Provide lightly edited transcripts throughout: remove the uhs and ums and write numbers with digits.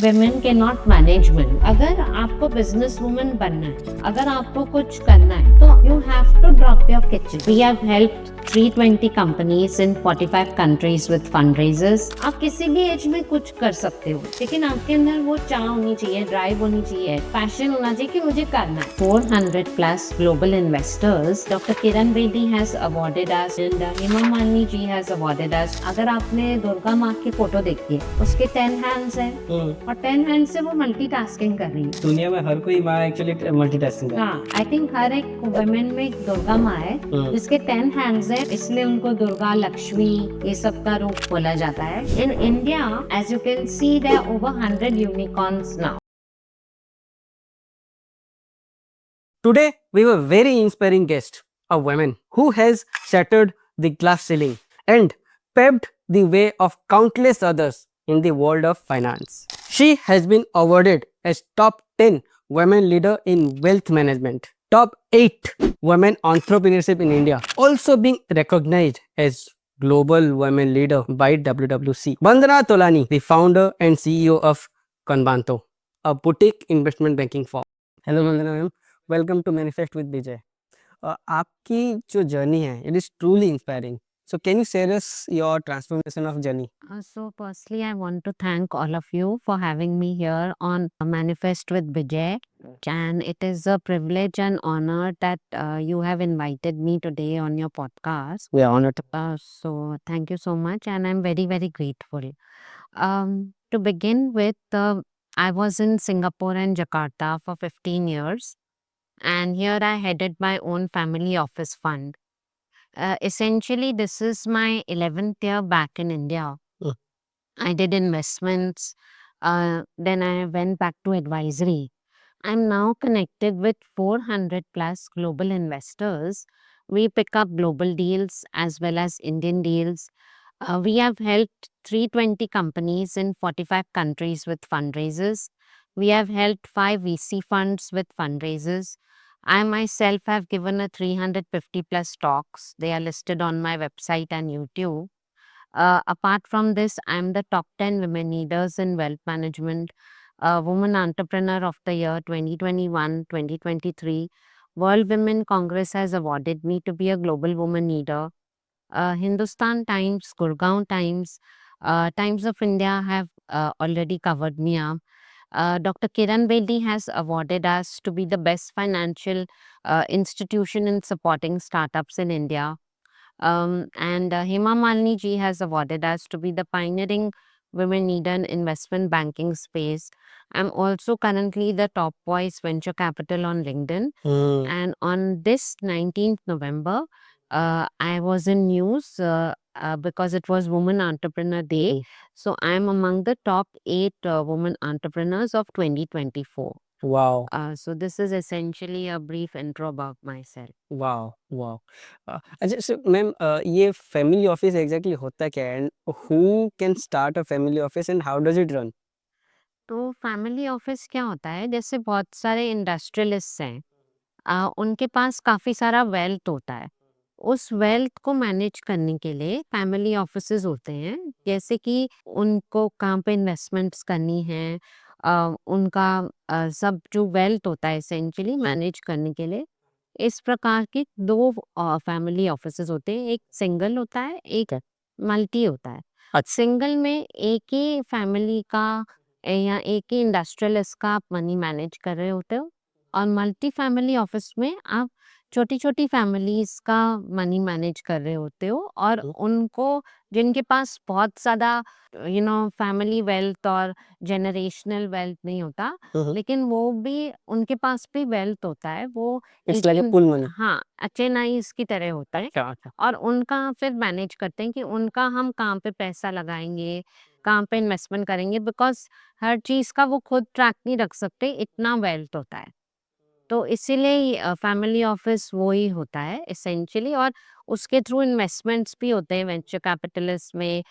women cannot manage money. अगर आपको business woman बनना है, अगर आपको कुछ करना है, तो you have to drop your kitchen. We have helped 320 companies in 45 countries with fundraisers. आप किसी भी एज में कुछ कर सकते हो, लेकिन आपके अंदर वो चाह होनी चाहिए, ड्राइव होनी चाहिए, पैशन होना चाहिए कि मुझे करना है. 400 plus global investors. Dr. Kiran Bedi has awarded us and Hema Malini ji has awarded us. अगर आपने दुर्गा माँ की फोटो देखी है, उसके 10 hands है और 10 hands से वो मल्टीटास्किंग कर रही है. दुनिया में हर कोई माँ एक्चुअली मल्टीटास्किंग है. हाँ, आई थिंक हर एक वुमेन में एक दुर्गा माँ है जिसके 10 हैंड्स है, इसलिए उनको दुर्गा, लक्ष्मी ये सब का रूप बोला जाता है. In India, as you can see, there are over 100 unicorns now. Today we have a very inspiring guest, a woman who has shattered the glass ceiling and paved the way of countless others in the world of finance. She has been awarded as top 10 women leader in wealth management, top 8 women entrepreneurship in India, also being recognized as global women leader by WWC. Vandana Tolani, the founder and CEO of Conbanto, a boutique investment banking firm. Hello Vandana ma'am, welcome to Manifest with Vijay. आपकी जो journey है, it is truly inspiring. So can you share us your transformation of journey? So firstly, I want to thank all of you for having me here on Manifest with Vijay. And it is a privilege and honor that you have invited me today on your podcast. We are honored. So thank you so much, and I'm very, very grateful. To begin with, I was in Singapore and Jakarta for 15 years, and here I headed my own family office fund. Essentially, this is my 11th year back in India. I did investments, then I went back to advisory. I'm now connected with 400 plus global investors. We pick up global deals as well as Indian deals. We have helped 320 companies in 45 countries with fundraisers. We have helped 5 VC funds with fundraisers. I myself have given a 350 plus talks. They are listed on my website and YouTube. Apart from this, I'm the top 10 women leaders in wealth management, Woman Entrepreneur of the Year 2021-2023. World Women Congress has awarded me to be a global woman leader. Hindustan Times, Gurgaon Times, Times of India have already covered me up. Dr. Kiran Bedi has awarded us to be the best financial institution in supporting startups in India. And Hema Malini ji has awarded us to be the pioneering women leader in investment banking space. I'm also currently the top voice venture capital on LinkedIn. And on this 19th November, I was in news because it was Women Entrepreneur Day. So I'm among the top 8 women entrepreneurs of 2024. Wow. So this is essentially a brief intro about myself. वाह वाह. अच्छा so ma'am, ये family office exactly होता क्या है and who can start a family office and how does it run? तो family office क्या होता है, जैसे बहुत सारे इंडस्ट्रियलिस्ट हैं, उनके पास काफ़ी सारा वेल्थ होता है. उस वेल्थ को मैनेज करने के लिए फैमिली ऑफिसेज होते हैं, जैसे कि उनको कहाँ पे इन्वेस्टमेंट्स करनी है, उनका सब जो वेल्थ होता है एसेंशियली मैनेज करने के लिए इस प्रकार के 2 फैमिली ऑफिसेज होते हैं. एक सिंगल होता है, एक मल्टी होता है. अच्छा. सिंगल में एक ही फैमिली का या एक ही इंडस्ट्रियलिस्ट का आप मनी मैनेज कर रहे होते हो, और मल्टी फैमिली ऑफिस में आप छोटी-छोटी फैमिलीज़ का मनी मैनेज कर रहे होते हो, और उनको जिनके पास बहुत ज़्यादा फैमिली वेल्थ और जनरेशनल वेल्थ नहीं होता, लेकिन वो भी उनके पास भी वेल्थ होता है, वो इट्स लाइक एक अ पुल मनी. हाँ, एचएनआईज़ की तरह होता है. अच्छा. और उनका फिर मैनेज करते हैं कि उनका हम कहाँ पे पैसा लगाएँगे, कहाँ पे इन्वेस्टमेंट करेंगे, बिकॉज़ हर चीज़ का वो खुद ट्रैक नहीं रख सकते, इतना वेल्थ होता है. तो इसीलिए फैमिली ऑफिस वो ही होता है एसेंशियली, और उसके थ्रू इन्वेस्टमेंट्स भी होते हैं वेंचर कैपिटलिस्ट में.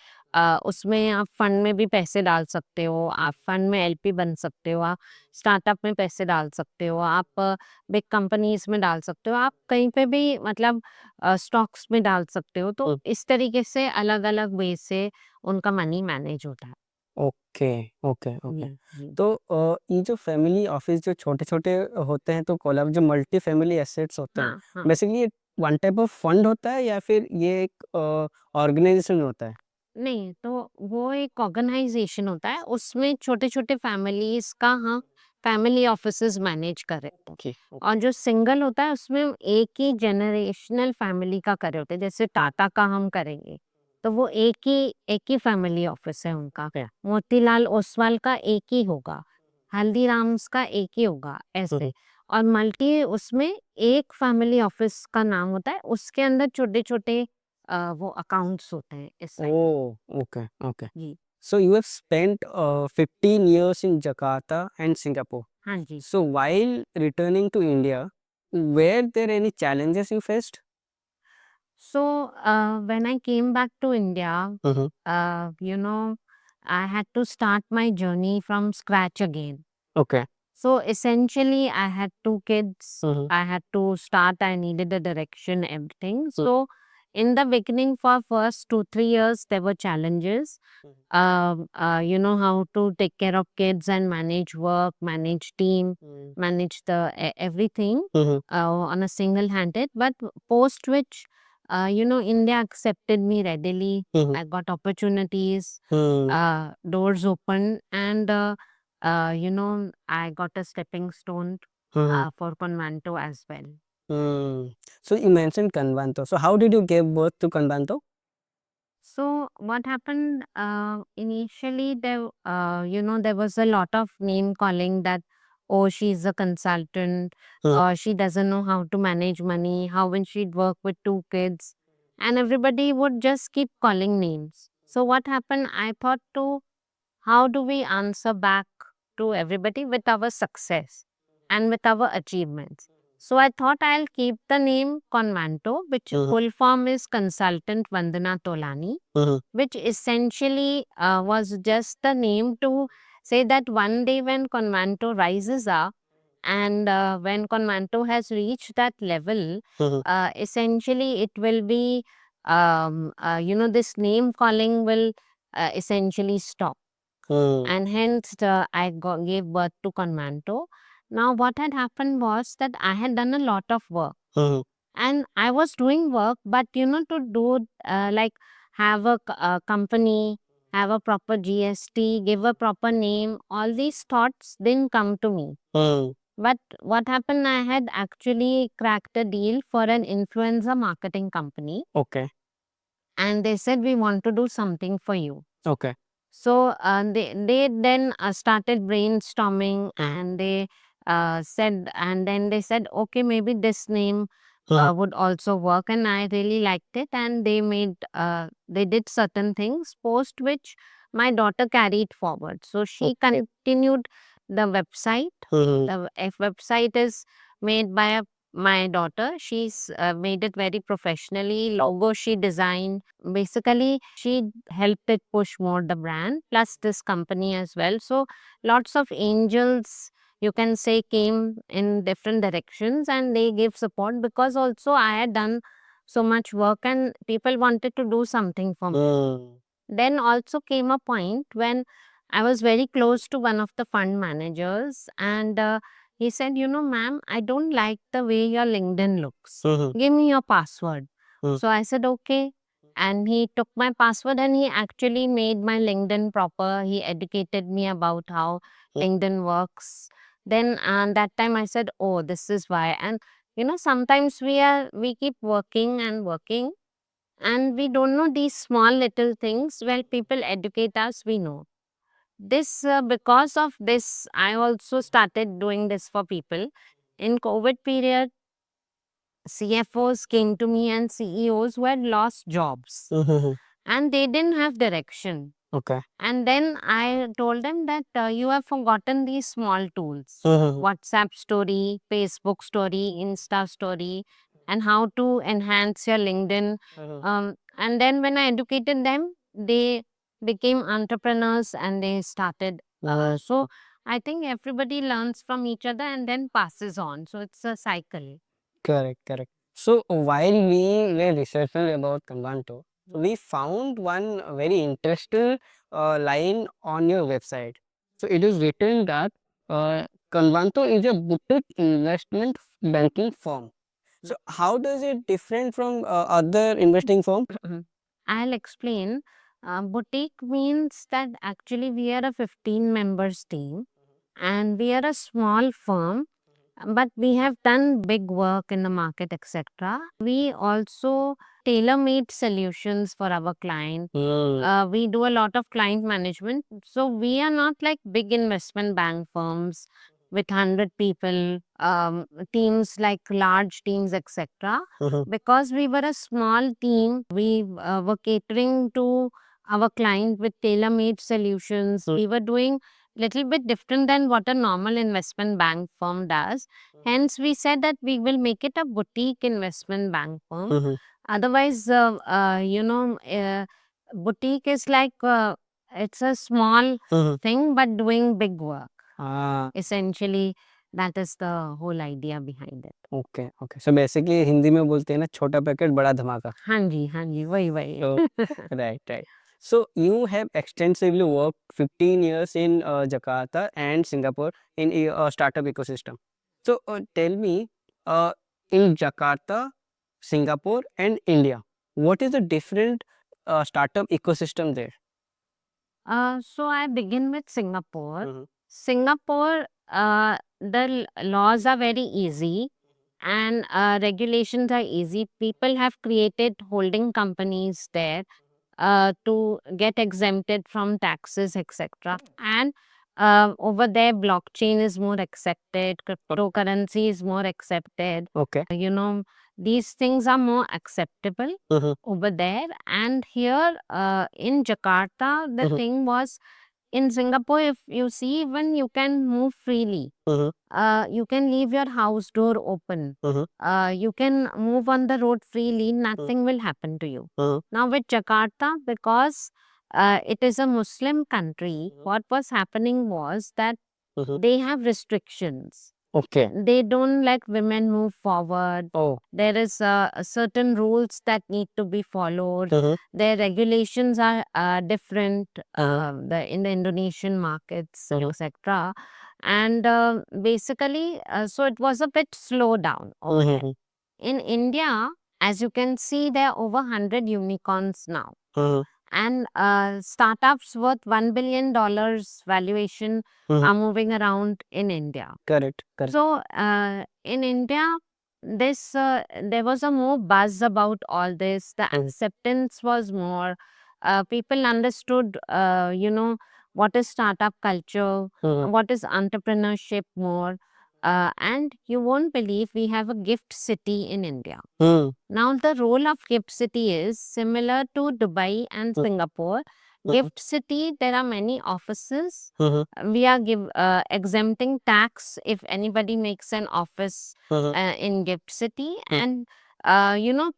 उसमें आप फंड में भी पैसे डाल सकते हो, आप फंड में एलपी बन सकते हो, आप स्टार्टअप में पैसे डाल सकते हो, आप बिग कंपनीज में डाल सकते हो, आप कहीं पे भी मतलब स्टॉक्स में डाल सकते हो. तो इस तरीके से अलग अलग वे से उनका मनी मैनेज होता है. Okay, okay, okay. जी। तो ये जो फैमिली ऑफिस जो छोटे-छोटे होते हैं तो जो मल्टी फैमिली एसेट्स होते हैं, हाँ, हाँ। बेसिकली ये वन टाइप ऑफ फंड होता है या फिर ये एक ऑर्गेनाइजेशन होता है? नहीं, तो वो एक ऑर्गनाइज़ेशन होता है, उसमें छोटे-छोटे फैमिलीज़ का हाँ, फैमिली ऑफिसेज़ मैनेज कर रहे होते हैं। Okay, okay. और जो सिंगल होता है उसमें एक ही जनरेशनल फैमिली का कर रहे होते हैं, जैसे टाटा का हम करेंगे, तो वो एक ही फैमिली ऑफिस है उनका। या मोतीलाल ओसवाल का एक ही होगा, हल्दीराम्स का एक ही होगा, हुँ, ऐसे। हुँ। और मल्टी उसमें एक फैमिली ऑफिस का नाम होता है, उसके अंदर छोटे-छोटे वो अकाउंट्स होते हैं, इस टाइप। ओह! Okay, okay. जी, So you have spent 15 years in Jakarta and Singapore. हाँ जी। So while returning to India, were there any challenges you faced? So, when I came back to India, Mhm. you know, I had to start my journey from scratch again. Okay. So, essentially, I had two kids. Mhm. I had to start. I needed a direction, everything. Mm. So, in the beginning, for first 2-3 years, there were challenges. Mhm. How to take care of kids and manage work, manage team, Mm. manage the everything Mhm. on a single handed. But post which, India accepted me readily. Mhm. I got opportunities, Mm. doors open, and I got a stepping stone Mhm. for Convanto as well. Mm. So you mentioned Kanbanto. So how did you give birth to Kanbanto? So what happened initially? There was a lot of name calling that, oh, she's a consultant, Mhm. or she doesn't know how to manage money. How will she work with two kids? And everybody would just keep calling names. So what happened? I thought to how do we answer back to everybody with our success and with our achievements? So I thought I'll keep the name Convanto, which Mhm. full form is Consultant Vandana Tolani, Mhm. which essentially was just the name to say that one day when Convanto rises up and when Convanto has reached that level, Mhm. essentially it will be, this name calling will essentially stop, Mm. and hence gave birth to Convanto. Now, what had happened was that I had done a lot of work Mhm. and I was doing work, but to do like have a company, have a proper GST, give a proper name, all these thoughts didn't come to me. Mm. But what happened, I had actually cracked a deal for an influencer marketing company, Okay. and they said, we want to do something for you. Okay. So they then started brainstorming, Mhm. and then they said, okay, maybe this name Mhm. would also work, and I really liked it. And they did certain things, post which my daughter carried forward. So she Okay. continued the website. Mhm. The website is made by my daughter. She's made it very professionally. Logo she designed. Basically, she helped it push more the brand, plus this company as well. So lots of angels, you can say, came in different directions and they gave support, because also I had done so much work and people wanted to do something for me. Mm. Then also came a point when I was very close to one of the fund managers, and he said, ma'am, I don't like the way your LinkedIn looks. Mhm. Give me your password. Mm. So I said, okay. And he took my password and he actually made my LinkedIn proper. He educated me about how Mm. LinkedIn works. Then that time I said, oh, this is why. And sometimes we keep working and working, and we don't know these small little things. Well, people educate us, we know this. Because of this, I also started doing this for people. In COVID period, CFOs came to me and CEOs who had lost jobs Mhm. and they didn't have direction. Okay. And then I told them that you have forgotten these small tools: Mhm. WhatsApp story, Facebook story, Insta story, and how to enhance your LinkedIn. Mhm. And then when I educated them, they became entrepreneurs and they started. Mm. So I think everybody learns from each other and then passes on. So it's a cycle. Correct, correct. So while we were researching about Kanbanto, We found one very interesting line on your website. So it is written that Convanto is a boutique investment banking firm. So how does it different from other investing firm? I'll explain. Boutique means that actually we are a 15 members team and we are a small firm, but we have done big work in the market, etc. We also tailor made solutions for our client. We do a lot of client management. So we are not like big investment bank firms with 100 people, teams like large teams, etc. Because we were a small team, we were catering to our client with tailor made solutions. We were doing little bit different than what a normal investment bank firm does. Hence, we said that we will make it a boutique investment bank firm. Otherwise, boutique is like it's a small thing but doing big work. Essentially, that is the whole idea behind it. Okay, okay. So basically Hindi में बोलते हैं ना छोटा packet बड़ा धमाका. हाँ जी, वही. So, right, right. So you have extensively worked 15 years in Jakarta and Singapore in a startup ecosystem. So tell me, in Jakarta, Singapore, and India, what is the different startup ecosystem there? So I begin with Singapore. Singapore, the laws are very easy and regulations are easy. People have created holding companies there to get exempted from taxes, etc. And over there, blockchain is more accepted, cryptocurrency is more accepted. Okay. These things are more acceptable over there. And here in Jakarta, the thing was in Singapore, if you see, even you can move freely. You can leave your house door open. You can move on the road freely. Nothing will happen to you. Now with Jakarta, because it is a Muslim country, what was happening was that they have restrictions. Okay. They don't let women move forward. Oh. There is certain rules that need to be followed. Their regulations are different in the Indonesian markets, etc. And basically, so it was a bit slow down over there. In India, as you can see, there are over 100 unicorns now. And startups worth $1 billion valuation are moving around in India. Correct. Correct. So in India, there was a more buzz about all this. The acceptance was more. People understood, what is startup culture, what is entrepreneurship more. And you won't believe we have a gift city in India. Now, the role of gift city is similar to Dubai and Singapore. Gift city, there are many offices. We are exempting tax if anybody makes an office in gift city. And,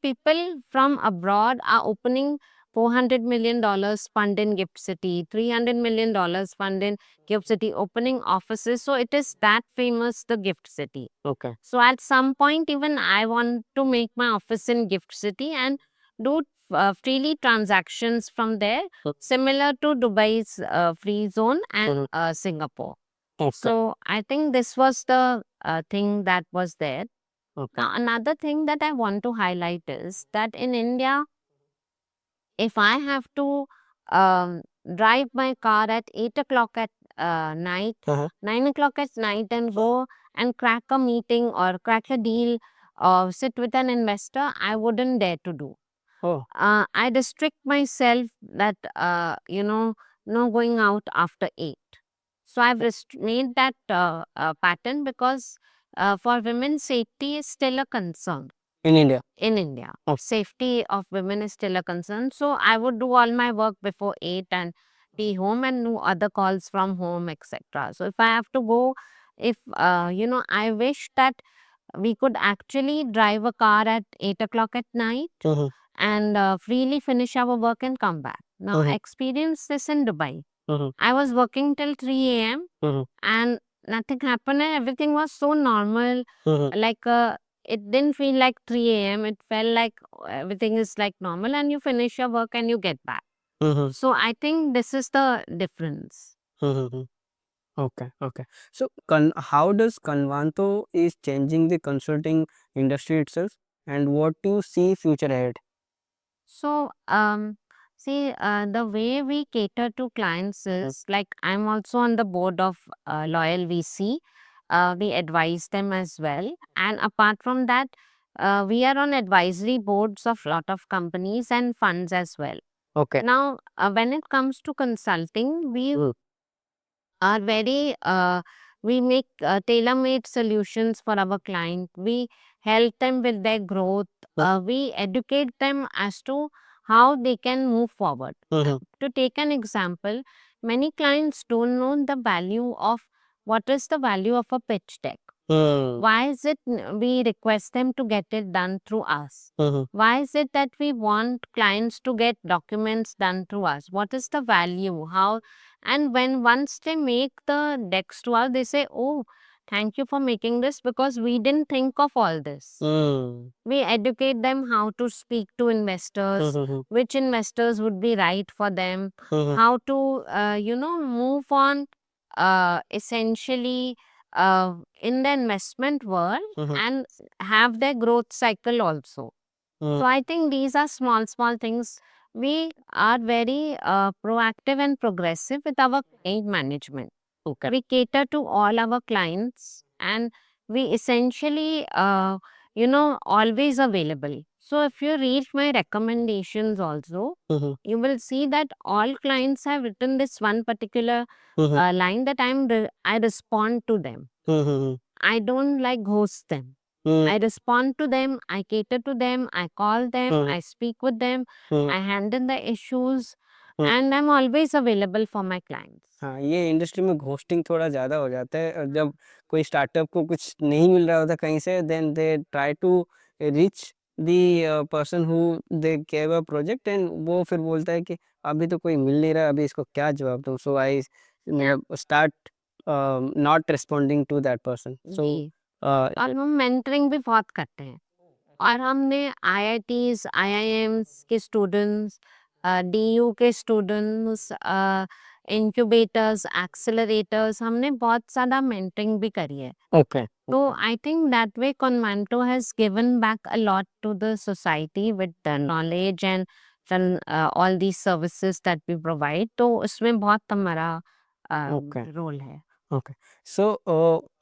people from abroad are opening $400 million fund in gift city, $300 million fund in gift city, opening offices. So it is that famous, the gift city. Okay. So at some point, even I want to make my office in gift city and do freely transactions from there, similar to Dubai's free zone and Singapore. Okay. So I think this was the thing that was there. Okay. Now, another thing that I want to highlight is that in India, if I have to drive my car at 8 o'clock at night, 9 o'clock at night, and go and crack a meeting or crack a deal or sit with an investor, I wouldn't dare to do. Oh. I restrict myself that, no going out after 8. So I've made that pattern because for women, safety is still a concern. In India. In India, Oh. safety of women is still a concern. So I would do all my work before 8 and be home and do other calls from home, etc. So if I have to go, if I wish that we could actually drive a car at 8 o'clock at night and freely finish our work and come back. Now, I experienced this in Dubai. I was working till 3 a.m. And nothing happened and everything was so normal. Like it didn't feel like 3 a.m. It felt like everything is like normal, and you finish your work and you get back. Mm-hmm. So I think this is the difference. Mm-hmm. Okay, okay. So, how does Convanto is changing the consulting industry itself, and what do you see future ahead? So, see, the way we cater to clients is like I'm also on the board of Loyal VC. We advise them as well. And apart from that, we are on advisory boards of lot of companies and funds as well. Okay. Now, when it comes to consulting, we Mm. are very we make tailor-made solutions for our client. We help them with their growth. We educate them as to how they can move forward. Mm-hmm. To take an example, many clients don't know the value of what is the value of a pitch deck. Mm. Why is it we request them to get it done through us? Mm-hmm. Why is it that we want clients to get documents done through us? What is the value? How? And when once they make the decks to us, they say, "Oh, thank you for making this because we didn't think of all this." Mm. We educate them how to speak to investors, Mm-hmm. which investors would be right for them, Mm-hmm. how to, move on essentially in the investment world Mm-hmm. and have their growth cycle also. Mm. So I think these are small, small things. We are very proactive and progressive with our client management. Okay. We cater to all our clients and we essentially, always available. So if you read my recommendations also, Mm-hmm. you will see that all clients have written this one particular Mm-hmm. line that I respond to them. Mm-hmm. I don't like ghost them. Mm. I respond to them, I cater to them, I call them, Mm. I speak with them, Mm. I handle the issues, Mm. and I'm always available for my clients. हाँ, ये industry में ghosting थोड़ा ज़्यादा हो जाता है और जब कोई स्टार्टअप को कुछ नहीं मिल रहा होता कहीं से then they try to reach the person who they gave a project and वो फिर बोलता है कि अभी तो कोई मिल नहीं रहा, अभी इसको क्या जवाब दूँ? सो आई मतलब start not responding to that person. So जी, और हम मेंटरिंग भी बहुत करते हैं और हमने आईआईटीज, आईआईएम्स के स्टूडेंट्स, डीयू के स्टूडेंट्स, इंक्यूबेटर्स, एक्सेलरेटर्स, हमने बहुत ज़्यादा मेंटरिंग भी करी है। Okay. So I think that way Convanto has given back a lot to the society with the knowledge and then all these services that we provide. तो उसमें बहुत हमारा ओके। रोल है। ओके। सो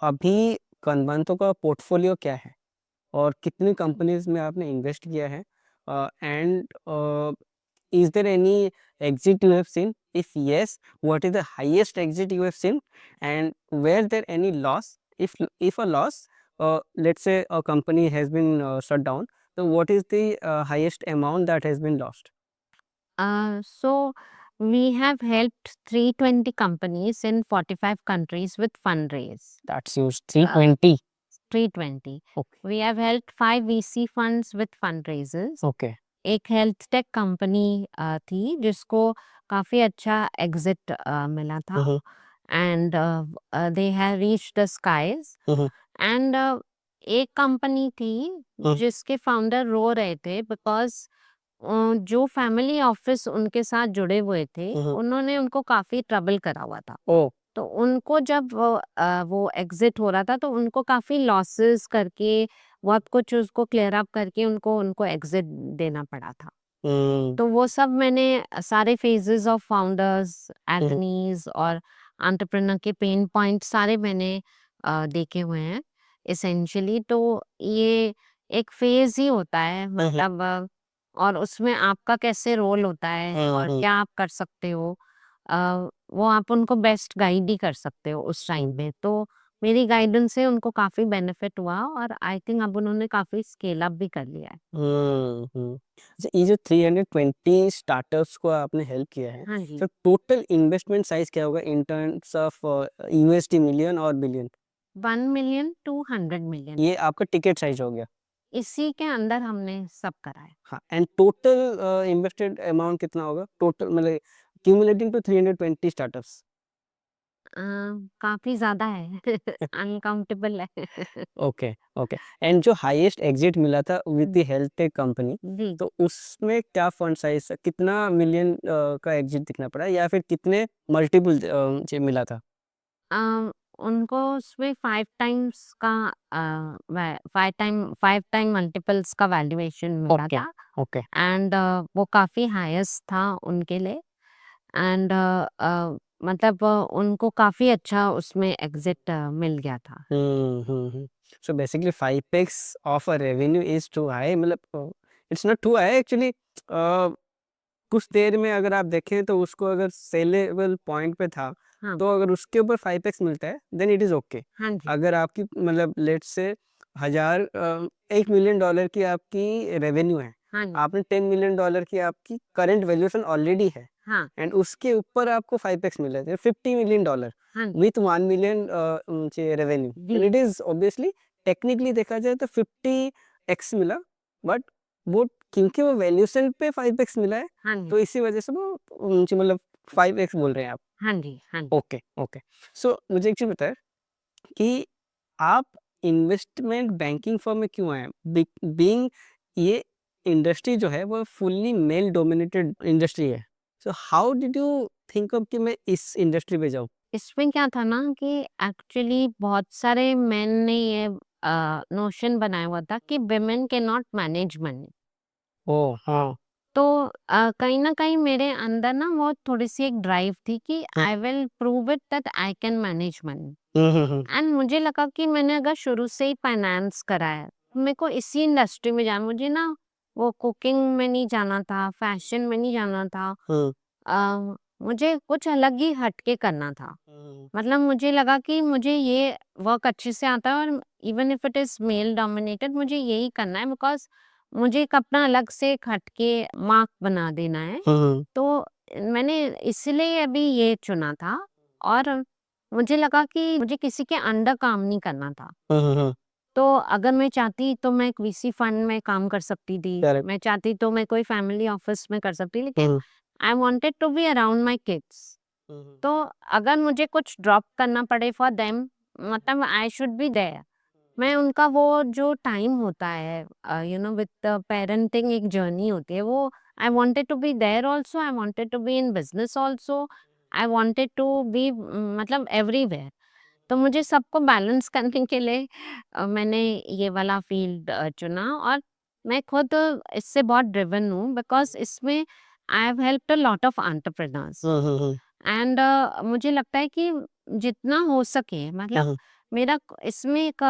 अभी कन्वंतो का पोर्टफोलियो क्या है और कितनी कंपनीज में आपने इन्वेस्ट किया है and is there any exit you have seen? If yes, what is the highest exit you have seen? And were there any loss? If a loss, let's say a company has been shut down, so what is the highest amount that has been lost? So we have helped 320 companies in 45 countries with fundraise. That's used 320. 320. Okay. We have helped 5 VC funds with fundraisers. Okay. एक health tech company थी जिसको काफ़ी अच्छा exit मिला था Mhm. And they have reach the skies Mhm. And एक कंपनी थी Mhm. जिसके फाउंडर रो रहे थे बिकॉज जो फैमिली ऑफिस उनके साथ जुड़े हुए थे Mhm. उन्होंने उनको काफ़ी ट्रबल करा हुआ था। Oh. तो उनको जब वो एग्जिट हो रहा था तो उनको काफ़ी लॉसेस करके बहुत कुछ उसको क्लियर अप करके उनको उनको एग्जिट देना पड़ा था। Mm. तो वो सब मैंने सारे फेजेस ऑफ फाउंडर्स, Mhm. एगनीज और एंटरप्रेन्योर के पेन पॉइंट सारे मैंने देखे हुए हैं एसेंशियली। तो ये एक फेज ही होता है मतलब और उसमें आपका कैसे रोल होता है और Mhm. क्या आप कर सकते हो, अ, वो आप उनको बेस्ट गाइड ही कर सकते हो उस टाइम पे। तो मेरी गाइडेंस से उनको काफ़ी बेनिफिट हुआ और आई थिंक अब उन्होंने काफ़ी स्केल अप भी कर लिया है। हम्म। अच्छा, ये जो 320 स्टार्टअप्स को आपने हेल्प किया है, हाँ जी। तो टोटल इन्वेस्टमेंट साइज क्या होगा in terms of USD million और बिलियन? 1 मिलियन टू 100 मिलियन, ये आपका टिकट साइज हो गया। इसी के अंदर हमने सब करा है। हाँ, एंड टोटल इन्वेस्टेड अमाउंट कितना होगा टोटल मतलब क्यूमुलेटिंग टू 320 स्टार्टअप्स? अ, काफ़ी ज़्यादा है अनकाउंटेबल है। Okay, okay. एंड जो हाईएस्ट एग्ज़िट मिला था with the health tech company, जी। तो उसमें क्या फंड साइज़ था? कितना मिलियन का एग्ज़िट दिखना पड़ा या फिर कितने मल्टीपल जी मिला था? अ, उनको उसमें 5 टाइम्स का वै 5 टाइम मल्टीपल्स का वैल्यूएशन मिला ओके, था ओके। एंड वो काफ़ी हाईएस्ट था उनके लिए एंड मतलब उनको काफ़ी अच्छा उसमें एग्ज़िट मिल गया था। So basically 5x of a revenue is too high, मतलब it's not too high actually. कुछ देर में अगर आप देखें तो उसको अगर सेलेबल पॉइंट पे था, हाँ, तो अगर उसके ऊपर 5x मिलता है देन इट इज़ ओके। हाँ जी, अगर आपकी मतलब लेट्स से 1 मिलियन डॉलर की आपकी रेवेन्यू है, हाँ जी, आपने 10 मिलियन डॉलर की आपकी करंट वैल्यूएशन ऑलरेडी है हाँ, एंड उसके ऊपर आपको 5x मिला है 50 मिलियन डॉलर हाँ जी, विथ 1 मिलियन रेवेन्यू, जी, and it is obviously technically देखा जाए तो 50x मिला, बट वो क्योंकि वो वैल्यूएशन पे 5x मिला है, हाँ जी, तो इसी वजह से वो मतलब 5x बोल रहे हैं आप। हाँ जी, हाँ जी। Okay, okay. सो मुझे एक चीज बताए कि आप इन्वेस्टमेंट बैंकिंग फर्म में क्यों आए? बीइंग ये इंडस्ट्री जो है वो फुल्ली मेल डोमिनेटेड इंडस्ट्री है। So how did you think of कि मैं इस इंडस्ट्री में जाऊँ? इसमें क्या था ना कि एक्चुअली बहुत सारे मेन ने ये नोशन बनाया हुआ था कि women can not manage money. ओह! हाँ। तो कहीं न कहीं मेरे अंदर ना वो थोड़ी-सी एक ड्राइव थी कि hmm, I will prove it that I can manage money. Hmm, hmm, hmm. And मुझे लगा कि मैंने अगर शुरू से ही फाइनेंस करा है, तो मेरे को इसी इंडस्ट्री में जाना मुझे ना वो कुकिंग में नहीं जाना था, फैशन में नहीं जाना था। हुँ, मुझे कुछ अलग ही हट के करना था। हुँ, मतलब मुझे लगा कि मुझे ये वर्क अच्छे से आता है और even if it is male dominated मुझे यही करना है बिकॉज़ मुझे एक अपना अलग से एक हटके मार्क बना देना है। हुँ, तो मैंने इसलिए अभी ये चुना था और मुझे लगा कि मुझे किसी के अंडर काम नहीं करना था। हुँ, हुँ, हुँ। तो अगर मैं चाहती तो मैं एक वीसी फंड में काम कर सकती थी। करेक्ट। मैं चाहती तो मैं कोई फैमिली ऑफिस में कर सकती लेकिन hmm, I wanted to be around my kids. Hmm, हुँ, तो अगर मुझे कुछ ड्रॉप करना पड़े फॉर देम मतलब आई शुड बी देयर। मैं उनका वो जो टाइम होता है विद पेरेंटिंग एक जर्नी होती है वो I wanted to be there also, I wanted to be in business also, I wanted to be मतलब एवरीवेयर। तो मुझे सबको बैलेंस करने के लिए मैंने ये वाला फ़ील्ड चुना और मैं खुद इससे बहुत ड्रिवन हूँ बिकॉज़ इसमें I have helped a lot of entrepreneurs hmm, hmm, hmm, and मुझे लगता है कि जितना हो सके मतलब हुँ, मेरा इसमें एक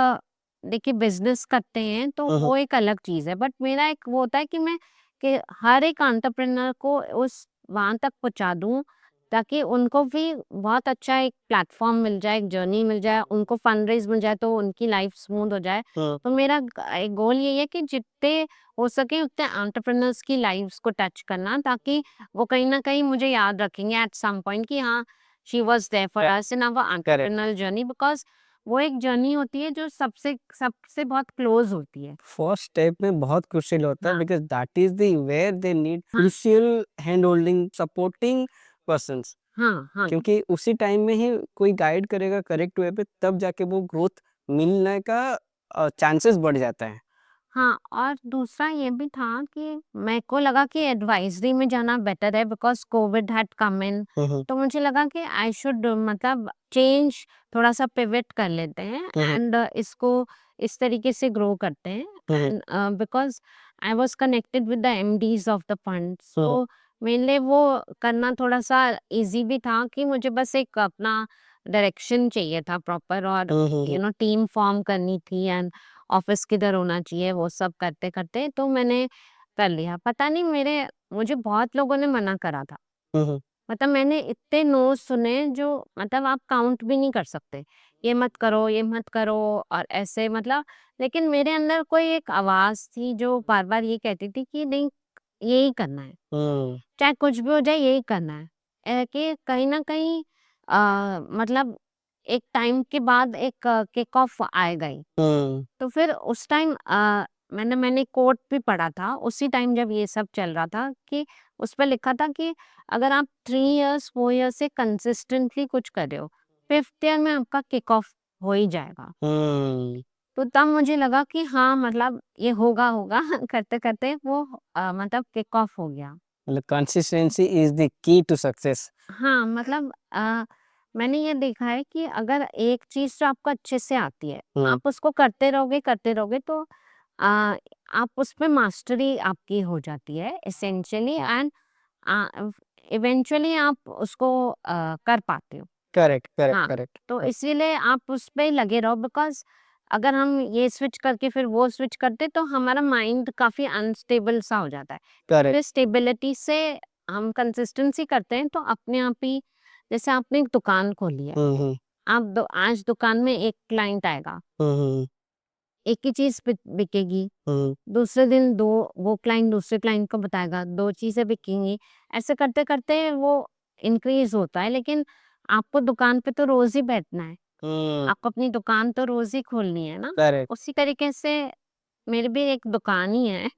देखिए बिज़नेस करते हैं तो हुँ, हुँ, वो एक अलग चीज़ है बट मेरा एक वो होता है कि मैं कि हर एक एंटरप्रेन्योर को उस वहाँ तक पहुँचा दूँ ताकि उनको भी बहुत अच्छा एक प्लेटफ़ॉर्म मिल जाए, एक जर्नी मिल जाए, उनको फंड-रेज़ मिल जाए तो उनकी लाइफ़ स्मूथ हो जाए। हुँ। तो मेरा एक गोल यही है कि जितने हो सके उतने एंटरप्रेन्योर्स की लाइफ़्स को टच करना ताकि वो कहीं न कहीं मुझे याद रखेंगे एट सम पॉइंट कि हाँ, she was there for us in our correct. Entrepreneurial journey because वो एक जर्नी होती है जो सबसे सबसे बहुत क्लोज़ होती है। फर्स्ट स्टेप में बहुत क्रूशियल होता है हाँ, because that is the where they need हाँ, crucial hand holding supporting persons, हाँ, हाँ। क्योंकि उसी टाइम में ही कोई गाइड करेगा करेक्ट वे पे, तब जाके वो ग्रोथ मिलने का चांसेस बढ़ जाता है। हाँ, और दूसरा ये भी था कि मेरे को लगा कि एडवाइज़री में जाना बेटर है बिकॉज़ कोविड हैड कम इन हुँ, हुँ, तो मुझे लगा कि आई शुड मतलब चेंज थोड़ा-सा पिवट कर लेते हैं हुँ, हुँ, एंड इसको इस तरीके से ग्रो करते हैं hmm, and because I was connected with the MDs of the funds hmm, तो मेरे लिए वो करना थोड़ा-सा ईज़ी भी था कि मुझे बस एक अपना डायरेक्शन चाहिए था प्रॉपर और हुँ, हुँ, हुँ, टीम फॉर्म करनी थी एंड ऑफिस किधर होना चाहिए वो सब करते-करते तो मैंने कर लिया। पता नहीं मेरे मुझे बहुत लोगों ने मना करा था। हुँ, हुँ, मतलब मैंने इतने नो सुने जो मतलब आप काउंट भी नहीं कर सकते। ये मत करो और ऐसे मतलब लेकिन मेरे अंदर कोई एक आवाज़ थी जो बार-बार ये कहती थी कि नहीं यही करना है। हुँ, चाहे कुछ भी हो जाए यही करना है। कि कहीं न कहीं मतलब एक टाइम के बाद एक किक ऑफ आएगा ही। हुँ, तो फिर उस टाइम मैंने कोट भी पढ़ा था, उसी टाइम जब ये सब चल रहा था कि उस पे लिखा था कि अगर आप 3 इयर्स, 4 इयर्स से कंसिस्टेंटली कुछ कर रहे हो, 5th ईयर में आपका किक ऑफ हो ही जाएगा। हम्म, तो तब मुझे लगा कि हाँ, मतलब ये होगा, होगा करते-करते वो मतलब किक ऑफ हो गया। मतलब consistency is the key to success. हाँ, मतलब मैंने ये देखा है कि अगर एक चीज़ जो आपको अच्छे से आती है, हम्म, आप उसको करते रहोगे तो आप उसमें मास्टरी आपकी हो जाती है एसेंशियली एंड अ, इवेंचुअली आप उसको कर पाते हो। करेक्ट, करेक्ट, हाँ, करेक्ट, तो इसीलिए आप उस पे ही लगे रहो बिकॉज़ अगर हम ये स्विच करके फिर वो स्विच करते तो हमारा माइंड काफ़ी अनस्टेबल सा हो जाता है। करेक्ट। फिर स्टेबिलिटी से हम कंसिस्टेंसी करते हैं तो अपने आप ही जैसे आपने एक दुकान खोली है, हम्म, हम्म, आप आज दुकान में 1 क्लाइंट आएगा, हम्म, एक ही चीज़ बिकेगी, हम्म, दूसरे दिन 2 वो क्लाइंट दूसरे क्लाइंट को बताएगा, 2 चीज़ें बिकेंगी। ऐसे करते-करते वो इंक्रीज़ होता है लेकिन आपको दुकान पे तो रोज़ ही बैठना है। हम्म, आपको अपनी दुकान तो रोज़ ही खोलनी है ना? करेक्ट। उसी तरीके से मेरी भी एक दुकान ही है।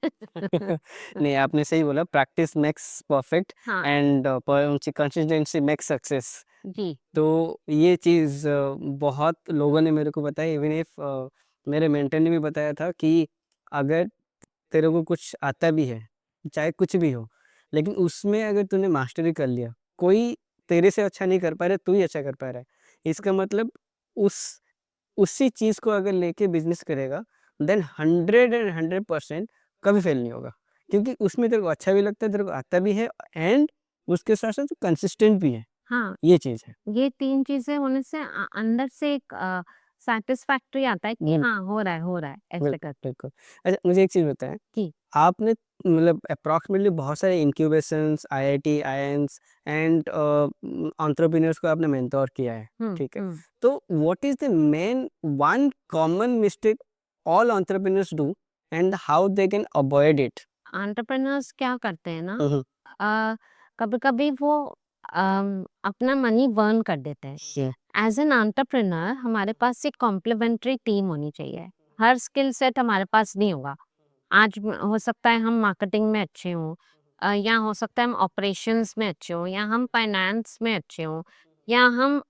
नहीं, आपने सही बोला, प्रैक्टिस मेक्स परफेक्ट हाँ, एंड कंसिस्टेंसी मेक्स सक्सेस। जी। तो ये चीज़ बहुत लोगों ने मेरे को बताई, इवन इफ मेरे मेंटर ने भी बताया था कि अगर तेरे को कुछ आता भी है, चाहे कुछ भी हो, लेकिन उसमें अगर तूने मास्टरी कर लिया, कोई तेरे से अच्छा नहीं कर पा रहा, तू ही अच्छा कर पा रहा है। इसका मतलब उस उसी चीज़ को अगर लेके बिज़नेस करेगा, देन 100 एंड 100% कभी फेल नहीं होगा। क्योंकि उसमें तेरे को अच्छा भी लगता है, तेरे को आता भी है एंड उसके साथ-साथ कंसिस्टेंट भी है, हाँ, ये चीज़ है। ये 3 चीज़ें होने से अंदर से एक सैटिस्फैक्टरी आता है कि हुँ, हाँ, हो रहा है, ऐसे बिल्कुल, करके। बिल्कुल। अच्छा, मुझे एक चीज़ बताएँ, जी। आपने मतलब अप्रॉक्सिमेटली बहुत सारे इंक्यूबेशंस, आईआईटी, आईआईएम्स एंड एंटरप्रेन्योर्स को आपने मेंटर किया है, हुँ, ठीक है? हुँ। तो what is the main one common mistake all entrepreneurs do and how they can avoid it? Entrepreneurs क्या करते हैं ना हुँ, हुँ। कभी-कभी वो अपना मनी बर्न कर देते हैं। हुँ, एज़ एन एंटरप्रेन्योर हमारे पास एक कॉम्प्लीमेंट्री टीम होनी चाहिए। हर स्किल सेट हमारे पास नहीं होगा। आज हो सकता है हम मार्केटिंग में अच्छे हों या हो सकता है हम ऑपरेशंस में अच्छे हों या हम फाइनेंस में अच्छे हों या हम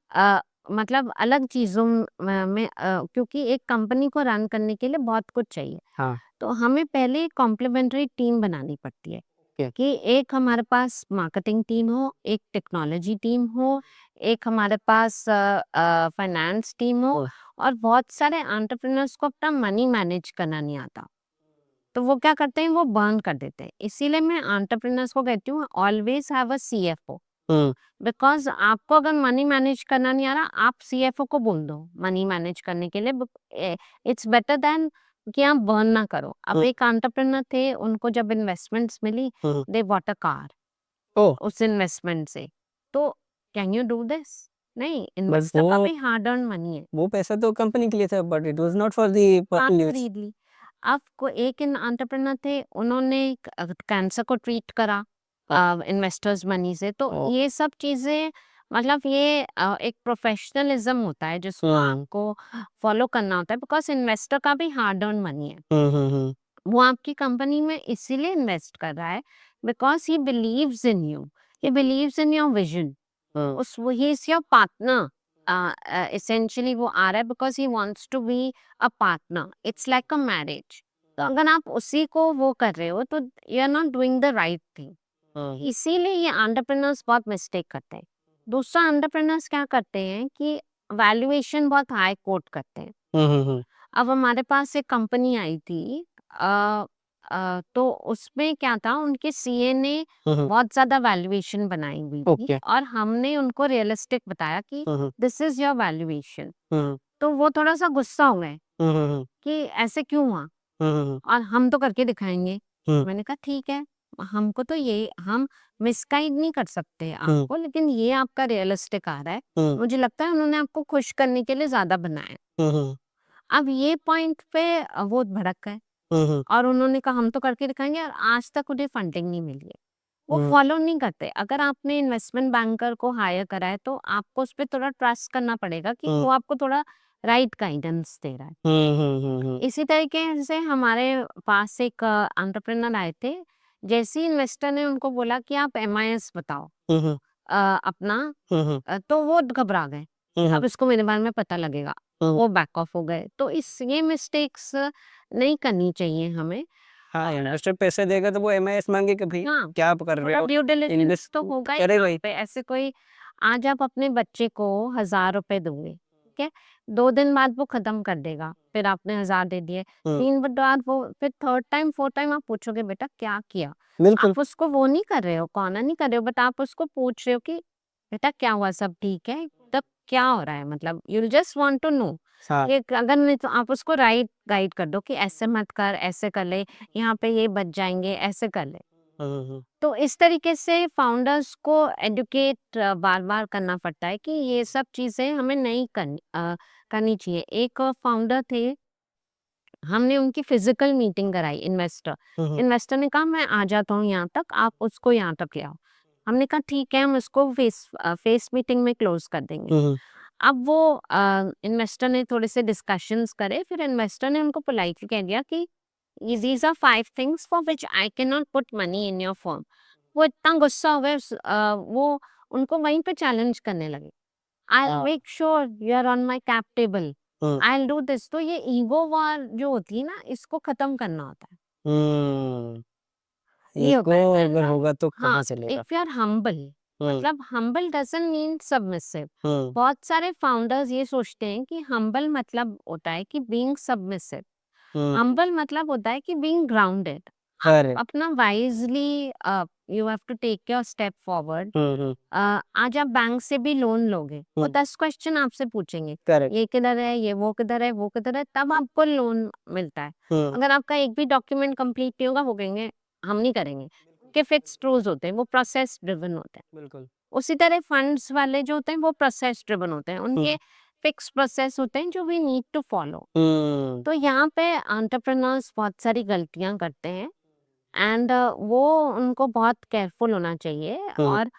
मतलब अलग चीज़ों में क्योंकि एक कंपनी को रन करने के लिए बहुत कुछ चाहिए। हाँ, तो हमें पहले एक कॉम्प्लीमेंट्री टीम बनानी पड़ती है ओके। कि एक हमारे पास मार्केटिंग टीम हो, एक टेक्नोलॉजी टीम हो, एक हमारे पास फाइनेंस टीम हो हुँ, और बहुत सारे एंटरप्रेन्योर्स को अपना मनी मैनेज करना नहीं आता। तो वो क्या करते हैं, वो बर्न कर देते हैं। इसीलिए मैं एंटरप्रेन्योर्स को कहती हूँ always have a CFO hmm, because आपको अगर मनी मैनेज करना नहीं आ रहा, आप सीएफओ को बोल दो मनी मैनेज करने के लिए इट्स बेटर दैन कि आप बर्न ना करो। अब हुँ, एक एंटरप्रेन्योर थे, उनको जब इन्वेस्टमेंट्स मिली, hmm. They bought a car oh! उस इन्वेस्टमेंट से। तो कैन यू डू दिस? नहीं, बट इन्वेस्टर का भी हार्ड अर्न्ड मनी है। वो पैसा तो कंपनी के लिए था, but it was not for the car personal use. खरीद ली। अब को एक इन एंटरप्रेन्योर थे, उन्होंने कैंसर को ट्रीट करा ओह! इन्वेस्टर्स मनी से। तो ओह! ये सब चीज़ें मतलब ये एक प्रोफेशनलिज़्म होता है जिसको हुँ, आपको फॉलो करना होता है बिकॉज़ इन्वेस्टर का भी हार्ड अर्न्ड मनी है। हुँ, हुँ, हुँ, वो आपकी कंपनी में इसीलिए इन्वेस्ट कर रहा है because he believes in you, he believes in your vision. Hmm, उस वो he is your partner essentially वो आ रहा है because he wants to be a partner. It's like a marriage. तो अगर आप उसी को वो कर रहे हो तो you are not doing the right thing. Hmm, इसीलिए ये एंटरप्रेन्योर्स बहुत मिस्टेक करते हैं। दूसरा एंटरप्रेन्योर्स क्या करते हैं कि वैल्यूएशन बहुत हाई कोट करते हैं। हुँ, हुँ, हुँ, अब हमारे पास एक कंपनी आई थी तो उसमें क्या था उनके सीए ने हुँ, हुँ, बहुत ज़्यादा वैल्यूएशन बनाई हुई थी ओके। और हमने उनको रियलिस्टिक बताया कि हुँ, हुँ, दिस इज़ योर वैल्यूएशन। हुँ, तो वो थोड़ा-सा गुस्सा हो गए हुँ, हुँ, हुँ, कि ऐसे क्यों हुआ? हुँ, हुँ, हुँ, और हम तो करके दिखाएँगे। हुँ, मैंने कहा ठीक है, हमको तो ये हम मिसगाइड नहीं कर सकते हुँ, आपको लेकिन ये आपका रियलिस्टिक आ रहा है। हुँ, मुझे लगता है उन्होंने आपको खुश करने के लिए ज़्यादा बनाया है। हुँ, हुँ, अब ये पॉइंट पे वो भड़क गए हुँ, हुँ, और उन्होंने कहा हम तो करके दिखाएँगे और आज तक उन्हें फंडिंग नहीं मिली है। वो हुँ, फॉलो नहीं करते। अगर आपने इन्वेस्टमेंट बैंकर को हायर करा है तो आपको उस पे थोड़ा ट्रस्ट करना पड़ेगा कि हुँ, वो आपको थोड़ा राइट गाइडेंस दे रहा है। हुँ, हुँ, हुँ, हुँ, इसी तरीके से हमारे पास एक एंटरप्रेन्योर आए थे। जैसे ही इन्वेस्टर ने उनको बोला कि आप एमआईएस बताओ हुँ, हुँ, अपना हुँ, हुँ, तो वो घबरा गए। अब इसको मेरे बारे में पता लगेगा, वो बैक ऑफ हो गए। तो ये मिस्टेक्स नहीं करनी चाहिए हमें। हाँ, इन्वेस्टर पैसे देगा तो वो एमआईएस मांगे कि भाई हाँ, क्या आप कर रहे थोड़ा हो, ड्यू डिलिजेंस इन्वेस्ट तो होगा ही करेगा वहाँ ही। पे। ऐसे कोई आज आप अपने बच्चे को 1000 रुपए दोगे, ठीक है? 2 दिन बाद वो खत्म कर देगा, फिर आपने 1000 दे दिए, 3 दिन बाद वो फिर थर्ड टाइम, फोर्थ टाइम आप पूछोगे बेटा क्या किया? बिल्कुल। आप उसको वो नहीं कर रहे हो, कॉर्नर नहीं कर रहे हो, बट आप उसको पूछ रहे हो कि बेटा क्या हुआ, सब ठीक है? तब क्या हो रहा है, मतलब you will just want to know. हाँ। ये अगर नहीं तो आप उसको राइट गाइड कर दो कि ऐसे मत कर, ऐसे कर ले, यहाँ पे ये बच जाएँगे, ऐसे कर ले। तो इस तरीके से फाउंडर्स को एडुकेट बार-बार करना पड़ता है कि ये सब चीज़ें हमें नहीं करनी चाहिए। एक फाउंडर थे, हमने उनकी फिज़िकल मीटिंग कराई, इन्वेस्टर। इन्वेस्टर ने कहा मैं आ जाता हूँ यहाँ तक, आप उसको यहाँ तक ले आओ। हमने कहा ठीक है, हम इसको फेस मीटिंग में क्लोज़ कर देंगे। अब वो इन्वेस्टर ने थोड़े से डिस्कशंस करे, फिर इन्वेस्टर ने उनको पोलाइटली कह दिया कि these are 5 things for which I can not put money in your firm. वो इतना गुस्सा हो गए, वो उनको वहीं पे चैलेंज करने लगे। I will make sure you are on my cap table, I will do this. तो ये ईगो वार जो होती है ना, इसको खत्म करना होता है। ये होता इको है। अगर होगा तो हाँ, कहाँ चलेगा। इफ यू आर हम्बल, मतलब हम्बल डजंट मीन सबमिसिव। बहुत सारे फाउंडर्स ये सोचते हैं कि हम्बल मतलब होता है कि बीइंग सबमिसिव। हम्बल मतलब होता है कि बीइंग ग्राउंडेड। आप करेक्ट। अपना wisely you have to take your step forward. आज आप बैंक से भी लोन लोगे, वो 10 क्वेश्चन आपसे पूछेंगे, करेक्ट। ये किधर है, ये वो किधर है, वो किधर है, तब आपको लोन मिलता है। अगर आपका एक भी डॉक्यूमेंट कंप्लीट नहीं होगा, वो कहेंगे हम नहीं करेंगे, कि फिक्स्ड रूल्स होते हैं, वो प्रोसेस ड्रिवन होते हैं। बिल्कुल। उसी तरह फंड्स वाले जो होते हैं वो प्रोसेस ड्रिवन होते हैं, उनके फिक्स प्रोसेस होते हैं जो वी नीड टू फॉलो। तो यहाँ पे एंटरप्रेन्योर्स बहुत सारी गलतियां करते हैं, एंड वो उनको बहुत केयरफुल होना चाहिए, और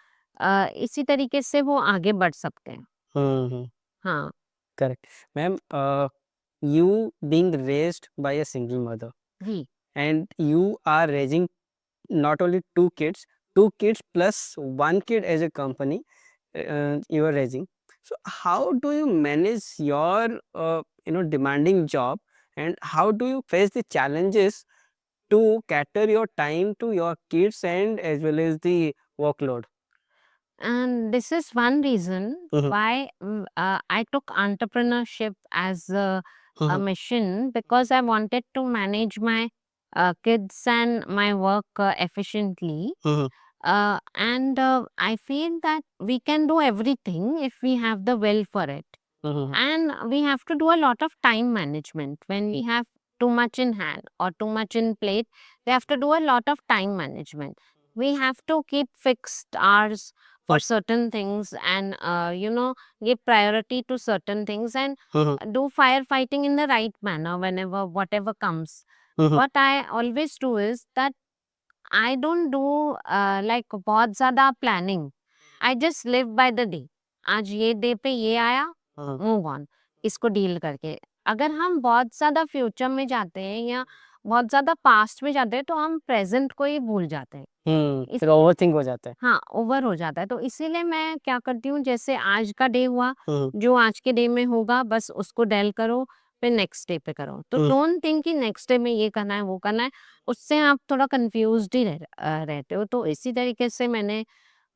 इसी तरीके से वो आगे बढ़ सकते हैं। हाँ correct. Ma'am, you being raised by a single mother जी। and you are raising not only two kids plus one kid as a company, you are raising. So how do you manage your demanding job, and how do you face the challenges to cater your time to your kids and as well as the workload? And this is one reason why I took entrepreneurship as a mission, because I wanted to manage my kids and my work efficiently. And I feel that we can do everything if we have the will for it. And we have to do a lot of time management. When we have too much in hand or too much in plate, we have to do a lot of time management. We have to keep fixed hours for certain things, and give priority to certain things, and do firefighting in the right manner whenever whatever comes. What I always do is that I don't do like बहुत ज़्यादा planning. I just live by the day. आज ये day पे ये आया, move on, इसको deal करके। अगर हम बहुत ज़्यादा फ्यूचर में जाते हैं या बहुत ज़्यादा पास्ट में जाते हैं, तो हम प्रेजेंट को ही भूल जाते हैं। फिर ओवरथिंक हो जाता है। हाँ, ओवर हो जाता है। तो इसीलिए मैं क्या करती हूँ, जैसे आज का डे हुआ, जो आज के डे में होगा बस उसको डेल करो, फिर नेक्स्ट डे पे करो। तो डोंट थिंक कि नेक्स्ट डे में ये करना है, वो करना है। उससे आप थोड़ा कन्फ्यूज़्ड ही रहते हो। तो इसी तरीके से मैंने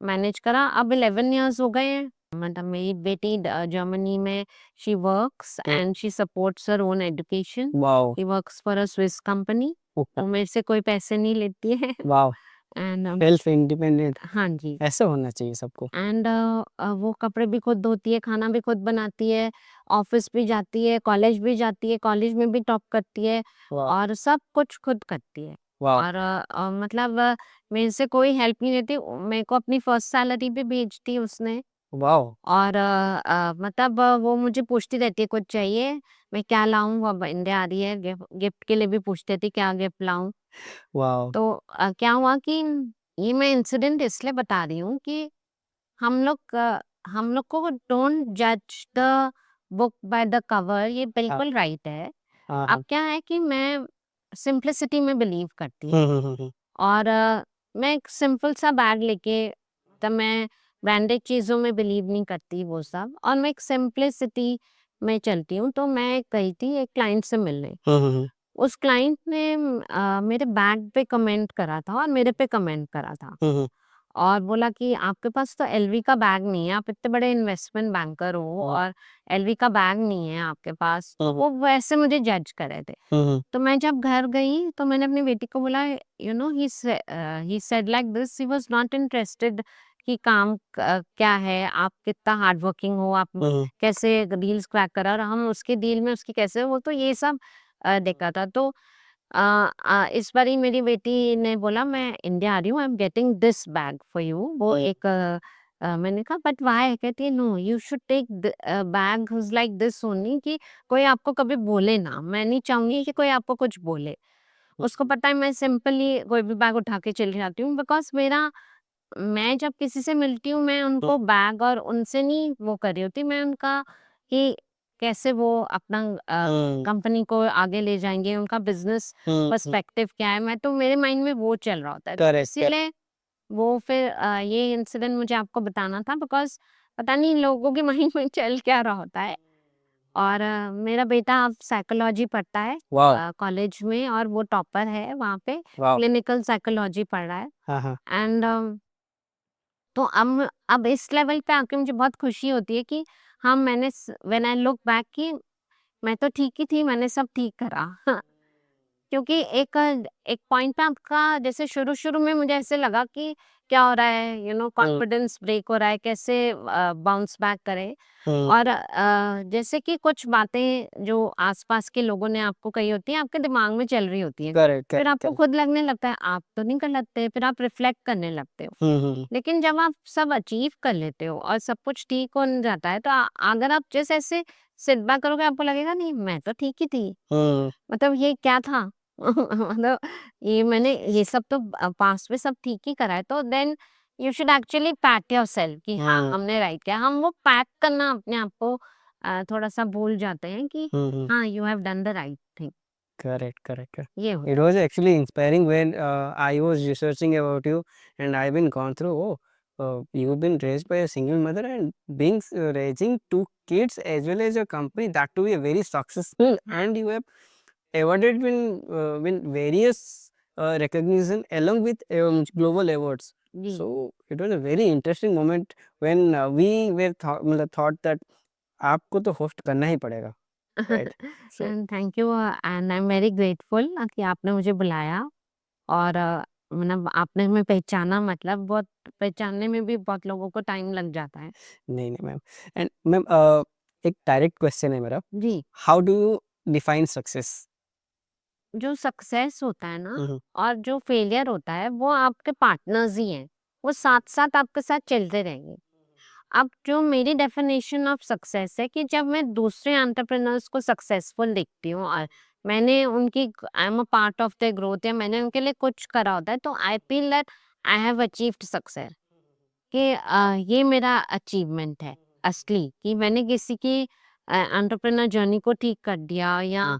मैनेज करा। अब 11 इयर्स हो गए हैं। मतलब मेरी बेटी जर्मनी में she works and she supports her own education. Wow. She works for a Swiss company. वो मेरे से कोई पैसे नहीं लेती है। वाओ। एंड सेल्फ इंडिपेंडेंट हाँ जी। ऐसा होना चाहिए सबको। एंड वो कपड़े भी खुद धोती है, खाना भी खुद बनाती है, ऑफिस भी जाती है, कॉलेज भी जाती है, कॉलेज में भी टॉप करती है, वाह। और सब कुछ खुद करती है। वाह। और मतलब मेरे से कोई हेल्प नहीं लेती। मेरे को अपनी फर्स्ट सैलरी भी भेजती उसने। वाओ। और मतलब वो मुझे पूछती रहती है कुछ चाहिए, मैं क्या लाऊं, वो अब इंडिया आ रही है, गिफ्ट के लिए भी पूछती रहती है क्या गिफ्ट लाऊं। वाओ। तो क्या हुआ कि ये मैं इंसिडेंट इसलिए बता रही हूँ कि हम लोग को डोंट जज the book by the cover, ये बिल्कुल राइट है। अब क्या है कि मैं सिंपलिसिटी में बिलीव करती हूँ, और मैं एक सिंपल सा बैग लेके, तब मैं ब्रांडेड चीज़ों में बिलीव नहीं करती वो सब, और मैं एक सिंप्लिसिटी में चलती हूँ। तो मैं गई थी एक क्लाइंट से मिलने। उस क्लाइंट ने मेरे बैग पे कमेंट करा था और मेरे पे कमेंट करा था और बोला कि आपके पास तो एलवी का बैग नहीं है, आप इतने बड़े इन्वेस्टमेंट बैंकर हो और एलवी का बैग नहीं है आपके पास। वो वैसे मुझे जज कर रहे थे। तो मैं जब घर गई तो मैंने अपनी बेटी को बोला, he said like this, he was not interested कि काम क्या है, आप कितना हार्ड वर्किंग हो, आप कैसे डील्स क्रैक करा और हम उसके डील में उसकी कैसे हो, वो तो ये सब देखा था। तो इस बारी मेरी बेटी ने बोला मैं इंडिया आ रही हूँ, I am getting this bag for you. वो एक मैंने कहा बट व्हाई? कहती है no, you should take bag like this only, कि कोई आपको कभी बोले ना, मैं नहीं चाहूंगी कि कोई आपको कुछ बोले। उसको पता है मैं सिंपली कोई भी बैग उठा के चली जाती हूँ, बिकॉज मैं जब किसी से मिलती हूँ मैं उनको बैग और उनसे नहीं वो कर रही होती, मैं उनका कि कैसे वो अपना कंपनी को आगे ले जाएंगे, उनका बिजनेस पर्सपेक्टिव क्या है, मैं तो मेरे माइंड में वो चल रहा होता है। तो करेक्ट। इसीलिए वो फिर ये इंसिडेंट मुझे आपको बताना था, बिकॉज पता नहीं लोगों के माइंड में चल क्या रहा होता है। और मेरा बेटा अब साइकोलॉजी पढ़ता है वाह। कॉलेज में, और वो टॉपर है वहाँ पे, वाह। क्लिनिकल साइकोलॉजी पढ़ रहा है। हाँ, हाँ। एंड तो अब इस लेवल पे आके मुझे बहुत खुशी होती है कि हाँ, मैंने व्हेन आई लुक बैक कि मैं तो ठीक ही थी, मैंने सब ठीक करा। क्योंकि एक पॉइंट पे आपका जैसे शुरू-शुरू में मुझे ऐसे लगा कि क्या हो रहा है, कॉन्फिडेंस ब्रेक हो रहा है, कैसे बाउंस बैक करें। और जैसे कि कुछ बातें जो आस-पास के लोगों ने आपको कही होती हैं, आपके दिमाग में चल रही होती हैं। करेक्ट, फिर करेक्ट, आपको करेक्ट। खुद लगने लगता है, आप तो नहीं गलत, फिर आप रिफ्लेक्ट करने लगते हो। लेकिन जब आप सब अचीव कर लेते हो और सब कुछ ठीक हो जाता है, तो अगर आप जस्ट ऐसे सिट बैक करोगे, आपको लगेगा नहीं मैं तो ठीक ही थी। मतलब ये क्या था? मतलब ये सब तो पास्ट में सब ठीक ही करा है, तो then you should actually pat yourself कि हाँ, हमने राइट किया। हम वो पैट करना अपने आप को थोड़ा-सा भूल जाते हैं कि हाँ, you have done the right thing. Correct, correct, correct. ये It होता है। was actually inspiring when I was researching about you, and I've been gone through. Oh, you've been raised by a single mother and being raising two kids as well as your company, that to be a very successful, and you have awarded win various recognition along with global awards. Ji. So it was a very interesting moment when we were मतलब thought that आपको तो host करना ही पड़ेगा, right? So thank you and I am very grateful कि आपने मुझे बुलाया और मतलब आपने हमें पहचाना, मतलब बहुत पहचानने में भी बहुत लोगों को टाइम लग जाता है। नहीं, नहीं मैम। एंड मैम एक डायरेक्ट क्वेश्चन है मेरा, जी। How do you define success? जो सक्सेस होता है ना हुँ, और जो फेलियर होता है वो आपके पार्टनर्स ही हैं। वो साथ-साथ आपके साथ चलते रहेंगे। अब जो मेरी डेफिनेशन ऑफ सक्सेस है कि जब मैं दूसरे एंटरप्रेन्योर्स को सक्सेसफुल देखती हूँ और मैंने उनकी I am a part of the growth, या मैंने उनके लिए कुछ करा होता है, तो I feel that I have achieved success, कि ये मेरा अचीवमेंट है असली, कि मैंने किसी की एंटरप्रेन्योर जर्नी को ठीक कर दिया, या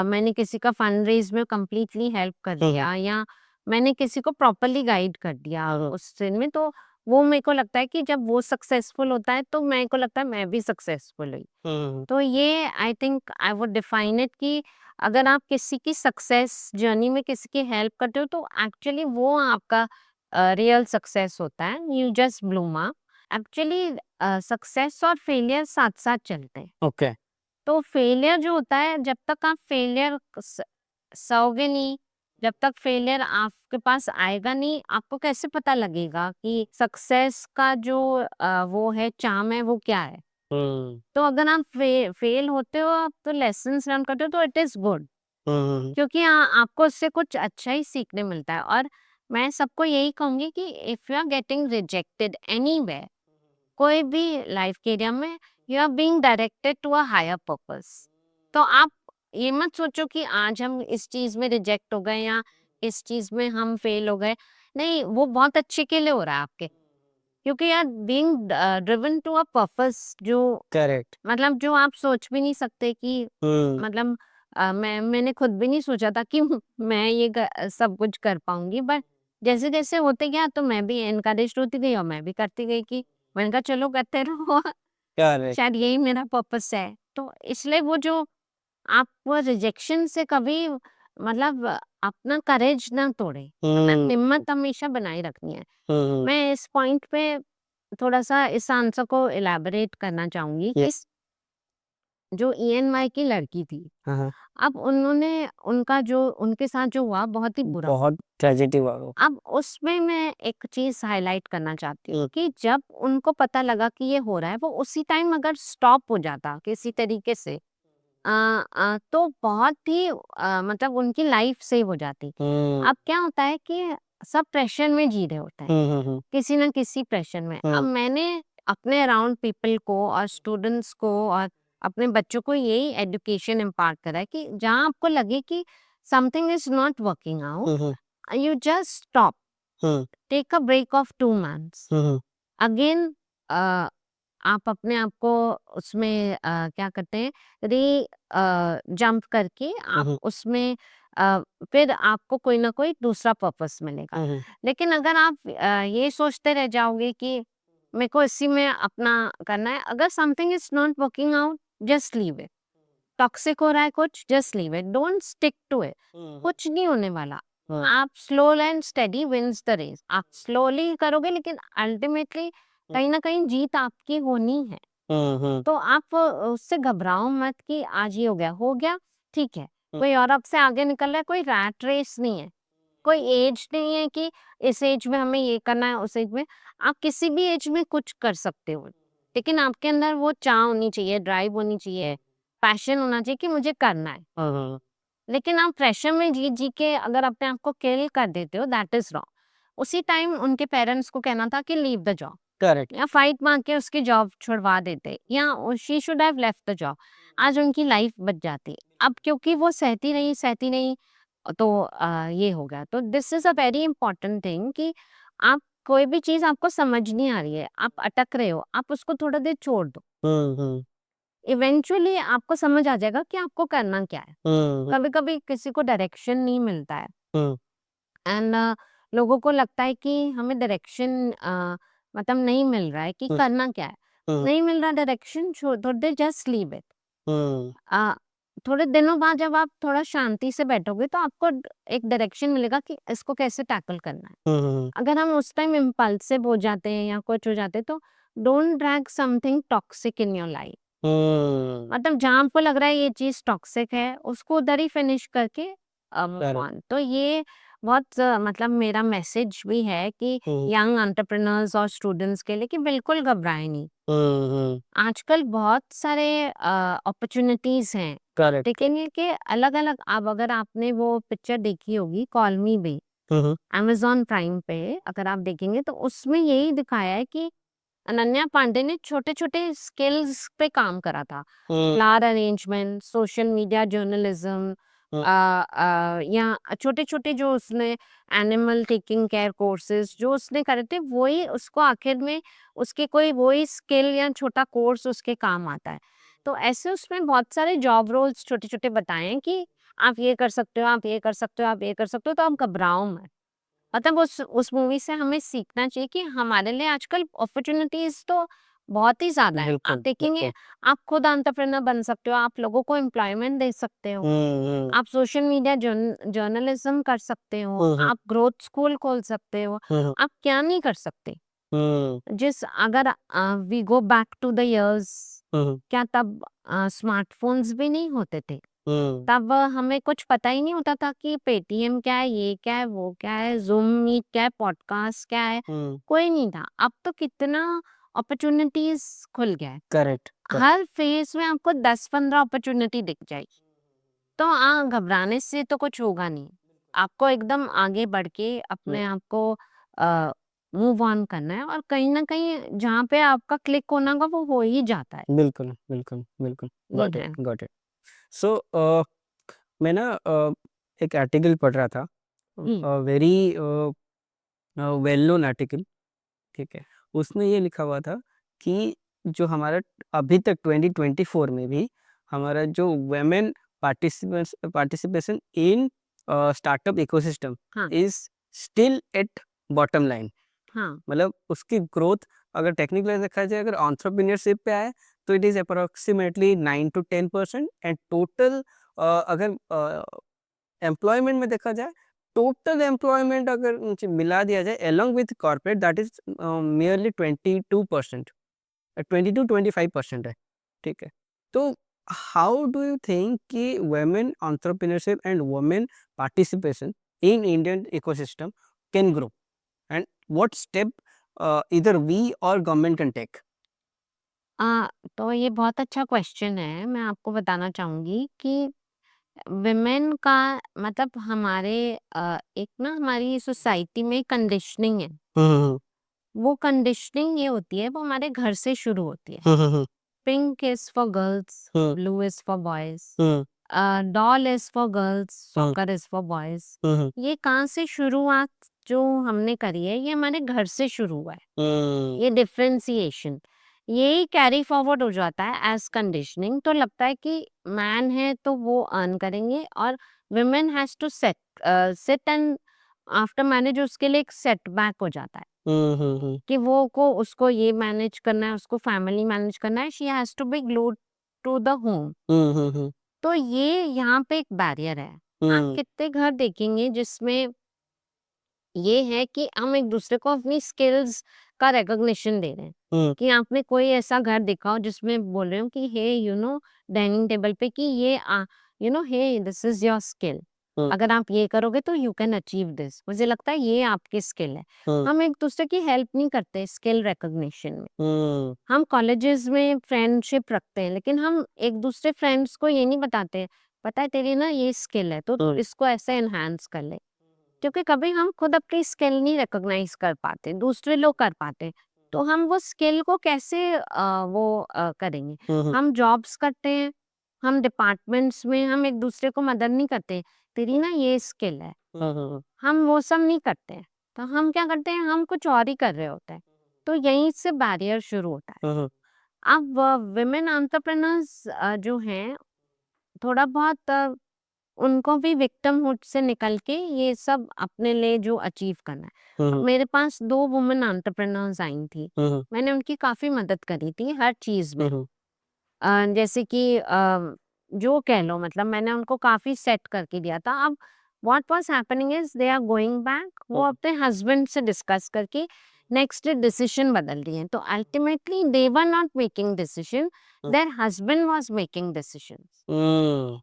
मैंने किसी का फंड रेज में कंप्लीटली हेल्प कर दिया, या मैंने किसी को प्रॉपरली गाइड कर दिया उस दिन में। तो वो मेरे को लगता है कि जब वो सक्सेसफुल होता है तो मेरे को लगता है मैं भी सक्सेसफुल हुई। तो ये I think I would define it कि अगर आप किसी की सक्सेस जर्नी में किसी की हेल्प करते हो तो एक्चुअली वो आपका रियल सक्सेस होता है। You just Bloom up. Actually success और फेलियर साथ-साथ चलते हैं। ओके। तो फेलियर जो होता है, जब तक आप फेलियर सहोगे नहीं, जब तक फेलियर आपके पास आएगा नहीं, आपको कैसे पता लगेगा कि सक्सेस का जो वो है, चार्म है, वो क्या है? हुँ, तो अगर आप फेल होते हो, आप तो लेसन्स लर्न करते हो, तो इट इज़ गुड, हुँ, क्योंकि आपको उससे कुछ अच्छा ही सीखने मिलता है। और मैं सबको यही कहूँगी कि if you are getting rejected anywhere, कोई भी लाइफ के एरिया में, you are being directed to a higher purpose. तो आप ये मत सोचो कि आज हम इस चीज में रिजेक्ट हो गए या इस चीज में हम फेल हो गए। नहीं, वो बहुत अच्छे के लिए हो रहा है आपके, क्योंकि यार being driven to a purpose, जो करेक्ट। मतलब जो आप सोच भी नहीं सकते कि हुँ, मतलब मैंने खुद भी नहीं सोचा था कि मैं ये सब कुछ कर पाऊंगी, बट जैसे जैसे होते गया तो मैं भी एनकरेज होती गई और मैं भी करती गई कि मैंने कहा चलो करते रहो, करेक्ट। शायद यही मेरा पर्पस है। तो इसलिए वो जो आप वो रिजेक्शन से कभी मतलब अपना करेज ना तोड़े, मतलब हिम्मत हमेशा बनाए रखनी है। मैं इस पॉइंट पे थोड़ा-सा इस आंसर को इलैबोरेट करना चाहूँगी कि यस। जो ईएनवाई की लड़की थी, हाँ, हाँ। अब उन्होंने उनका जो उनके साथ जो हुआ बहुत ही बुरा हुआ। बहुत ट्रेजेडी हुआ वो। अब उसमें मैं एक चीज़ हाइलाइट करना चाहती हूँ हुँ। कि जब उनको पता लगा कि ये हो रहा है, वो उसी टाइम अगर स्टॉप हो जाता किसी तरीके से तो बहुत ही मतलब उनकी लाइफ सेव हो जाती। हुँ। अब क्या होता है कि सब प्रेशर में जी रहे होते हैं, किसी न किसी प्रेशर में। अब मैंने अपने अराउंड पीपल को और स्टूडेंट्स को और अपने बच्चों को यही एजुकेशन इम्पार्ट करा है कि जहाँ आपको लगे कि something is not working out, you just stop, take a break of 2 months. Again आप अपने आप को उसमें क्या करते हैं री जंप करके आप उसमें फिर आपको कोई ना कोई दूसरा पर्पस मिलेगा। लेकिन अगर आप ये सोचते रह जाओगे कि मेरे को इसी में अपना करना है, अगर something is not working out, just leave it. Toxic हो रहा है कुछ, just leave it, don't stick to it. कुछ नहीं होने वाला। आप slow and steady wins the race. आप स्लोली करोगे लेकिन अल्टीमेटली कहीं ना कहीं जीत आपकी होनी है। तो आप उससे घबराओ मत कि आज ये हो गया, ठीक है। कोई और आपसे आगे निकल रहा है, कोई रैट रेस नहीं है, कोई एज नहीं है कि इस एज में हमें ये करना है, उस एज में आप किसी भी एज में कुछ कर सकते हो। लेकिन आपके अंदर वो चाह होनी चाहिए, ड्राइव होनी चाहिए, पैशन होना चाहिए कि मुझे करना है। लेकिन आप प्रेशर में जी के अगर अपने आप को किल कर देते हो, दैट इज रॉन्ग। उसी टाइम उनके पेरेंट्स को कहना था कि लीव द जॉब, करेक्ट। या फाइट मार के उसकी जॉब छुड़वा देते, या she should have left the job. आज उनकी लाइफ बच जाती। अब क्योंकि वो सहती नहीं तो ये हो गया। तो this is a very important thing कि आप कोई भी चीज आपको समझ नहीं आ रही है, आप अटक रहे हो, आप उसको थोड़ा देर छोड़ दो। इवेंचुअली आपको समझ आ जाएगा कि आपको करना क्या है। कभी कभी किसी को डायरेक्शन नहीं मिलता है एंड लोगों को लगता है कि हमें डायरेक्शन मतलब नहीं मिल रहा है कि करना क्या है। नहीं मिल रहा डायरेक्शन, थोड़ी देर जस्ट लीव इट। थोड़े दिनों बाद जब आप थोड़ा शांति से बैठोगे तो आपको एक डायरेक्शन मिलेगा कि इसको कैसे टैकल करना है। अगर हम उस टाइम इम्पल्सिव हो जाते हैं या कुछ हो जाते हैं तो don't drag something toxic in your life. मतलब जहाँ आपको लग रहा है ये चीज टॉक्सिक है, उसको उधर ही फिनिश करके मूव ऑन। तो ये बहुत मतलब मेरा मैसेज भी है कि यंग एंटरप्रेन्योर्स और स्टूडेंट्स के लिए कि बिल्कुल घबराएं नहीं। आजकल बहुत सारे अपॉर्चुनिटीज हैं। करेक्ट। लेकिन ये कि अलग अलग, अब अगर आपने वो पिक्चर देखी होगी कॉल मी भी, अमेजॉन प्राइम पे अगर आप देखेंगे तो उसमें यही दिखाया है कि अनन्या पांडे ने छोटे छोटे स्किल्स पे काम करा था। Flower arrangement, social media journalism, या छोटे छोटे जो उसने एनिमल टेकिंग केयर कोर्सेज जो उसने करे थे, वही उसको आखिर में उसके कोई वही स्किल या छोटा कोर्स उसके काम आता है। तो ऐसे उसमें बहुत सारे जॉब रोल्स छोटे छोटे बताए हैं कि आप ये कर सकते हो, आप ये कर सकते हो, आप ये कर सकते हो, तो आप घबराओ मत। मतलब उस मूवी से हमें सीखना चाहिए कि हमारे लिए आजकल अपॉर्चुनिटीज तो बहुत ही ज्यादा है। आप देखेंगे, आप खुद एंटरप्रेन्योर बन सकते हो, आप लोगों को एम्प्लॉयमेंट दे सकते हो, आप सोशल मीडिया जर्नलिज्म कर सकते हो, आप ग्रोथ स्कूल खोल सकते हो। आप क्या नहीं कर सकते? जिस अगर we go back to the years, क्या तब स्मार्टफोन्स भी नहीं होते थे? तब हमें कुछ पता ही नहीं होता था कि पेटीएम क्या है, ये क्या है, वो क्या है, ज़ूम मीट क्या है, पॉडकास्ट क्या है, कोई नहीं था। अब तो कितना अपॉर्चुनिटीज़ खुल गया है। करेक्ट। हर फेज़ में आपको 10-15 अपॉर्चुनिटी दिख जाएगी। तो घबराने से तो कुछ होगा नहीं। आपको एकदम आगे बढ़ के अपने आप को मूव ऑन करना है और कहीं न कहीं जहाँ पे आपका क्लिक होना होगा वो हो ही जाता है। बिल्कुल, बिल्कुल, बिल्कुल। ये गॉट इट, है। Got it. सो मैं ना एक आर्टिकल पढ़ रहा था, hmm, very well known article, ठीक है? उसमें ये लिखा हुआ था कि जो हमारा अभी तक 2024 में भी हमारा जो women participation in startup ecosystem हाँ। Is still at bottom line. हाँ मतलब उसकी ग्रोथ अगर टेक्निकली देखा जाए, अगर एंटरप्रेन्योरशिप पे आए तो it is approximately 9 to 10%, and total अगर एम्प्लॉयमेंट में देखा जाए, टोटल एम्प्लॉयमेंट अगर उनसे मिला दिया जाए along with corporate, that is merely 22%, 20 to 25% है, ठीक है। तो हाउ डू यू थिंक कि women entrepreneurship and women participation in Indian ecosystem can grow, and what step either we or government can take? तो ये बहुत अच्छा क्वेश्चन है। मैं आपको बताना चाहूँगी कि विमेन का मतलब हमारे एक ना हमारी सोसाइटी में कंडीशनिंग है। हम्म वो कंडीशनिंग ये होती है, वो हमारे घर से शुरू होती है। Hmm pink is for girls, hmm blue is for boys, hmm doll is for girls, hmm soccer is for boys. Hmm ये कहाँ से शुरुआत जो हमने करी है, ये हमारे घर से शुरू हुआ है। हम्म ये डिफरेंशिएशन यही कैरी फॉरवर्ड हो जाता है एज कंडीशनिंग। तो लगता है कि मैन है तो वो अर्न करेंगे और women has to sit and after manage, उसके लिए एक सेटबैक हो जाता है हम्म कि वो को उसको ये मैनेज करना है, उसको फैमिली मैनेज करना है, she has to be glued to the home. Hmm तो ये यहाँ पे एक बैरियर है। आप हम्म कितने घर देखेंगे जिसमें ये है कि हम एक दूसरे को अपनी स्किल्स का रिकॉग्निशन दे रहे हैं, हम्म कि आपने कोई ऐसा घर देखा हो जिसमें बोल रहे हो कि हे डाइनिंग टेबल पे कि ये हे दिस इज योर स्किल, हम्म अगर आप ये करोगे तो यू कैन अचीव दिस। मुझे लगता है ये आपकी स्किल है। हम्म हम एक दूसरे की हेल्प नहीं करते स्किल रिकॉग्निशन में। हम्म हम कॉलेजेस में फ्रेंडशिप रखते हैं, लेकिन हम एक दूसरे फ्रेंड्स को ये नहीं बताते, पता है तेरी ना ये स्किल है तो हम्म इसको ऐसे एनहांस कर ले। क्योंकि कभी हम खुद अपनी स्किल नहीं रिकॉग्नाइज कर पाते, दूसरे लोग कर पाते, तो हम वो स्किल को कैसे करेंगे। हम्म हम जॉब्स करते हैं, हम डिपार्टमेंट्स में हम एक दूसरे को मदद नहीं करते, तेरी ना ये स्किल है, हम वो सब नहीं करते हैं। तो हम क्या करते हैं, हम कुछ और ही कर रहे होते हैं। तो यहीं से बैरियर शुरू होता है। हम्म अब विमेन एंटरप्रेन्योर्स जो हैं, थोड़ा बहुत उनको भी विक्टिमहुड से निकल के ये सब अपने लिए जो अचीव करना है। अब हम्म मेरे पास 2 वुमेन एंटरप्रेन्योर्स आई थी। हम्म मैंने उनकी काफ़ी मदद करी थी हर चीज़ में। हम्म जैसे कि जो कह लो, मतलब मैंने उनको काफ़ी सेट करके दिया था। अब what was happening is they are going back, वो अपने हस्बैंड से डिस्कस करके नेक्स्ट डे डिसीजन बदल रही हैं। तो ultimately they were not making decision, there husband was making decisions.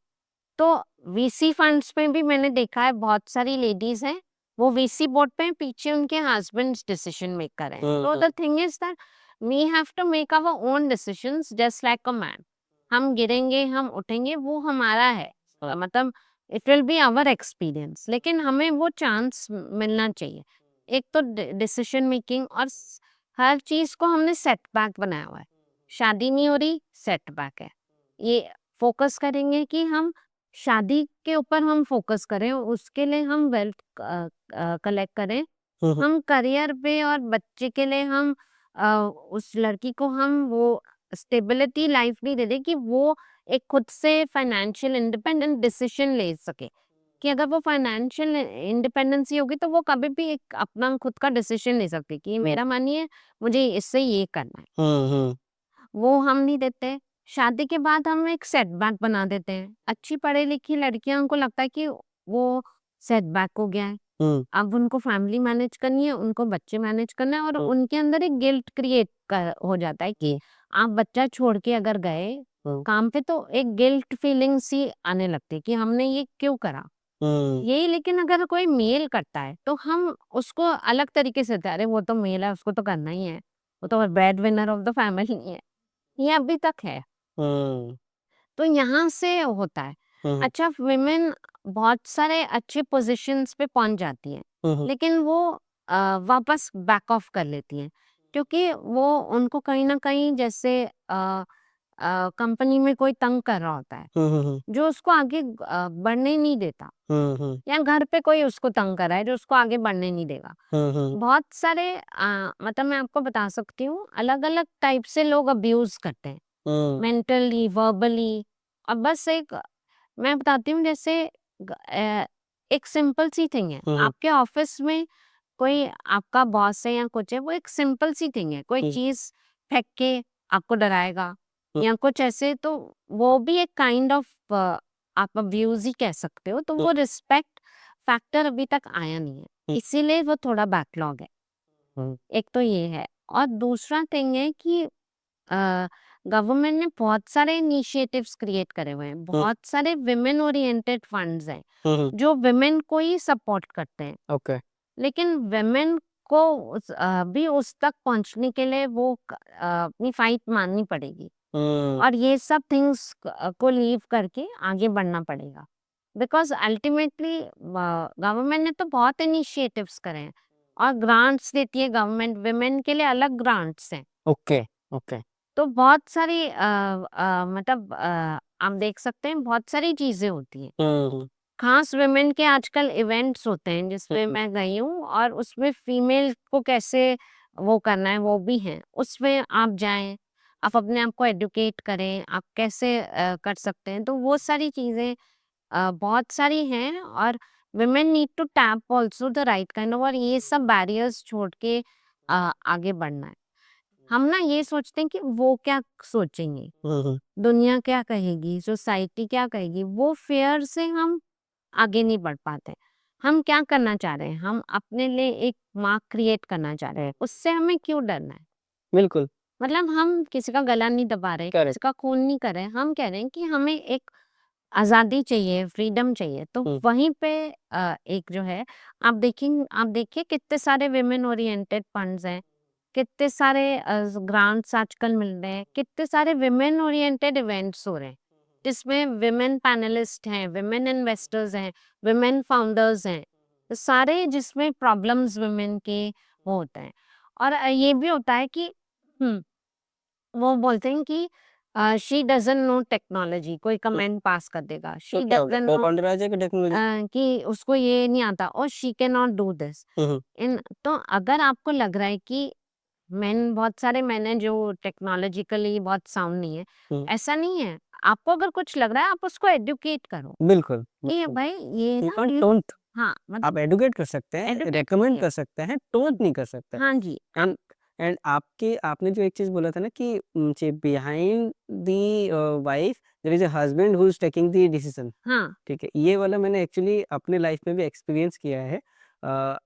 तो वीसी फंड्स में भी मैंने देखा है बहुत सारी लेडीज हैं, वो वीसी बोर्ड पे हैं, पीछे उनके हस्बैंड्स डिसीजन मेकर हैं। तो the thing is that we have to make our own decisions just like a man. हम गिरेंगे, हम उठेंगे, वो हमारा है। मतलब it will be our experience, लेकिन हमें वो चांस मिलना चाहिए। एक तो डिसीजन मेकिंग और हर चीज को हमने सेटबैक बनाया हुआ है। शादी नहीं हो रही, सेटबैक है। ये फोकस करेंगे कि हम शादी के ऊपर हम फोकस करें, उसके लिए हम वेल्थ कलेक्ट करें। हम करियर पे और बच्चे के लिए हम उस लड़की को हम वो स्टेबिलिटी लाइफ नहीं दे रहे कि वो एक खुद से फाइनेंशियल इंडिपेंडेंट डिसीजन ले सके। कि अगर वो फाइनेंशियल इंडिपेंडेंसी होगी तो वो कभी भी एक अपना खुद का डिसीजन ले सकती कि मेरा मन ये है, मुझे इससे ये करना है। वो हम नहीं देते। शादी के बाद हम एक सेटबैक बना देते हैं। अच्छी पढ़ी-लिखी लड़कियों को लगता है कि वो सेटबैक हो गया है। अब उनको फैमिली मैनेज करनी है, उनको बच्चे मैनेज करना है और उनके अंदर एक गिल्ट क्रिएट कर हो जाता है कि आप बच्चा छोड़ के अगर गए काम पे, तो एक गिल्ट फीलिंग सी आने लगती है कि हमने ये क्यों करा? यही, लेकिन अगर कोई मेल करता है तो हम उसको अलग तरीके से अरे वो तो मेल है, उसको तो करना ही है। वो तो bread winner of the family है। ये अभी तक है। तो यहाँ से होता है। अच्छा, वुमेन बहुत सारे अच्छे पोज़ीशंस पे पहुँच जाती हैं, लेकिन वो वापस बैक ऑफ कर लेती हैं, क्योंकि वो उनको कहीं न कहीं जैसे कंपनी में कोई तंग कर रहा होता है, जो उसको आगे बढ़ने नहीं देता, या घर पे कोई उसको तंग कर रहा है, जो उसको आगे बढ़ने नहीं देगा। बहुत सारे मतलब मैं आपको बता सकती हूँ, अलग-अलग टाइप से लोग अब्यूज़ करते हैं। Mentally, verbally. अब बस एक मैं बताती हूँ, जैसे एक सिंपल सी थिंग है, आपके ऑफिस में कोई आपका बॉस है या कुछ है, वो एक सिंपल सी थिंग है, कोई चीज फेंक के आपको डराएगा या कुछ ऐसे, तो वो भी एक काइंड ऑफ आप अब्यूज ही कह सकते हो। तो वो रिस्पेक्ट फैक्टर अभी तक आया नहीं है, इसीलिए वो थोड़ा बैकलॉग है। एक तो ये है, और दूसरा थिंग है कि गवर्नमेंट ने बहुत सारे इनिशिएटिव्स क्रिएट करे हुए हैं, बहुत सारे विमेन ओरिएंटेड फंड्स हैं जो विमेन को ही सपोर्ट करते हैं। ओके। लेकिन विमेन को भी उस तक पहुंचने के लिए वो अपनी फाइट माननी पड़ेगी और ये सब थिंग्स को लीव करके आगे बढ़ना पड़ेगा। बिकॉज अल्टीमेटली गवर्नमेंट ने तो बहुत इनिशिएटिव्स करे हैं और ग्रांट्स देती है गवर्नमेंट, विमेन के लिए अलग ग्रांट्स हैं। ओके। ओके। तो बहुत सारी मतलब आप देख सकते हैं बहुत सारी चीजें होती हैं। खास विमेन के आजकल इवेंट्स होते हैं जिसमें मैं गई हूँ, और उसमें फीमेल को कैसे वो करना है वो भी है, उसमें आप जाएं, आप अपने आप को एडुकेट करें, आप कैसे कर सकते हैं। तो वो सारी चीजें बहुत सारी हैं, और women need to tap also the right kind of, और ये सब बैरियर्स छोड़ के आगे बढ़ना है। हम ना ये सोचते हैं कि वो क्या सोचेंगे, दुनिया क्या कहेगी, सोसाइटी क्या कहेगी, वो फेयर से हम आगे नहीं बढ़ पाते। हम क्या करना चाह रहे हैं, हम अपने लिए एक मार्क क्रिएट करना चाह रहे हैं, उससे हमें क्यों डरना है। बिल्कुल। मतलब हम किसी का गला नहीं दबा रहे, करेक्ट। किसी का खून नहीं कर रहे, हम कह रहे हैं कि हमें एक आजादी चाहिए, फ्रीडम चाहिए। तो वहीं पे एक जो है, आप देखिए कितने सारे विमेन ओरिएंटेड फंड्स हैं, कितने सारे ग्रांट्स आजकल मिल रहे हैं, कितने सारे विमेन ओरिएंटेड इवेंट्स हो रहे हैं जिसमें विमेन पैनलिस्ट हैं, विमेन इन्वेस्टर्स हैं, विमेन फाउंडर्स हैं, तो सारे जिसमें प्रॉब्लम्स विमेन के वो होते हैं। और ये भी होता है कि वो बोलते हैं कि शी डजंट नो टेक्नोलॉजी, कोई कमेंट पास कर देगा, शी डजंट नो टेक्नोलॉजी। कि उसको ये नहीं आता और she can not do this in. तो अगर आपको लग रहा है कि मेन, बहुत सारे मैन हैं जो टेक्नोलॉजिकली बहुत साउंड नहीं है, ऐसा नहीं है। आपको अगर कुछ लग रहा है आप उसको एडुकेट करो बिल्कुल। कि भाई ये यू ना कांट टोंट। हाँ आप मतलब एडुकेट कर सकते हैं, educate रेकमेंड करिए। कर सकते हैं, टोंट नहीं कर सकते। हाँ जी। एंड एंड आपने जो एक चीज़ बोला था ना कि behind the wife there is a husband who is taking the decision. हाँ ठीक है, ये वाला मैंने एक्चुअली अपने लाइफ में भी एक्सपीरियंस किया है।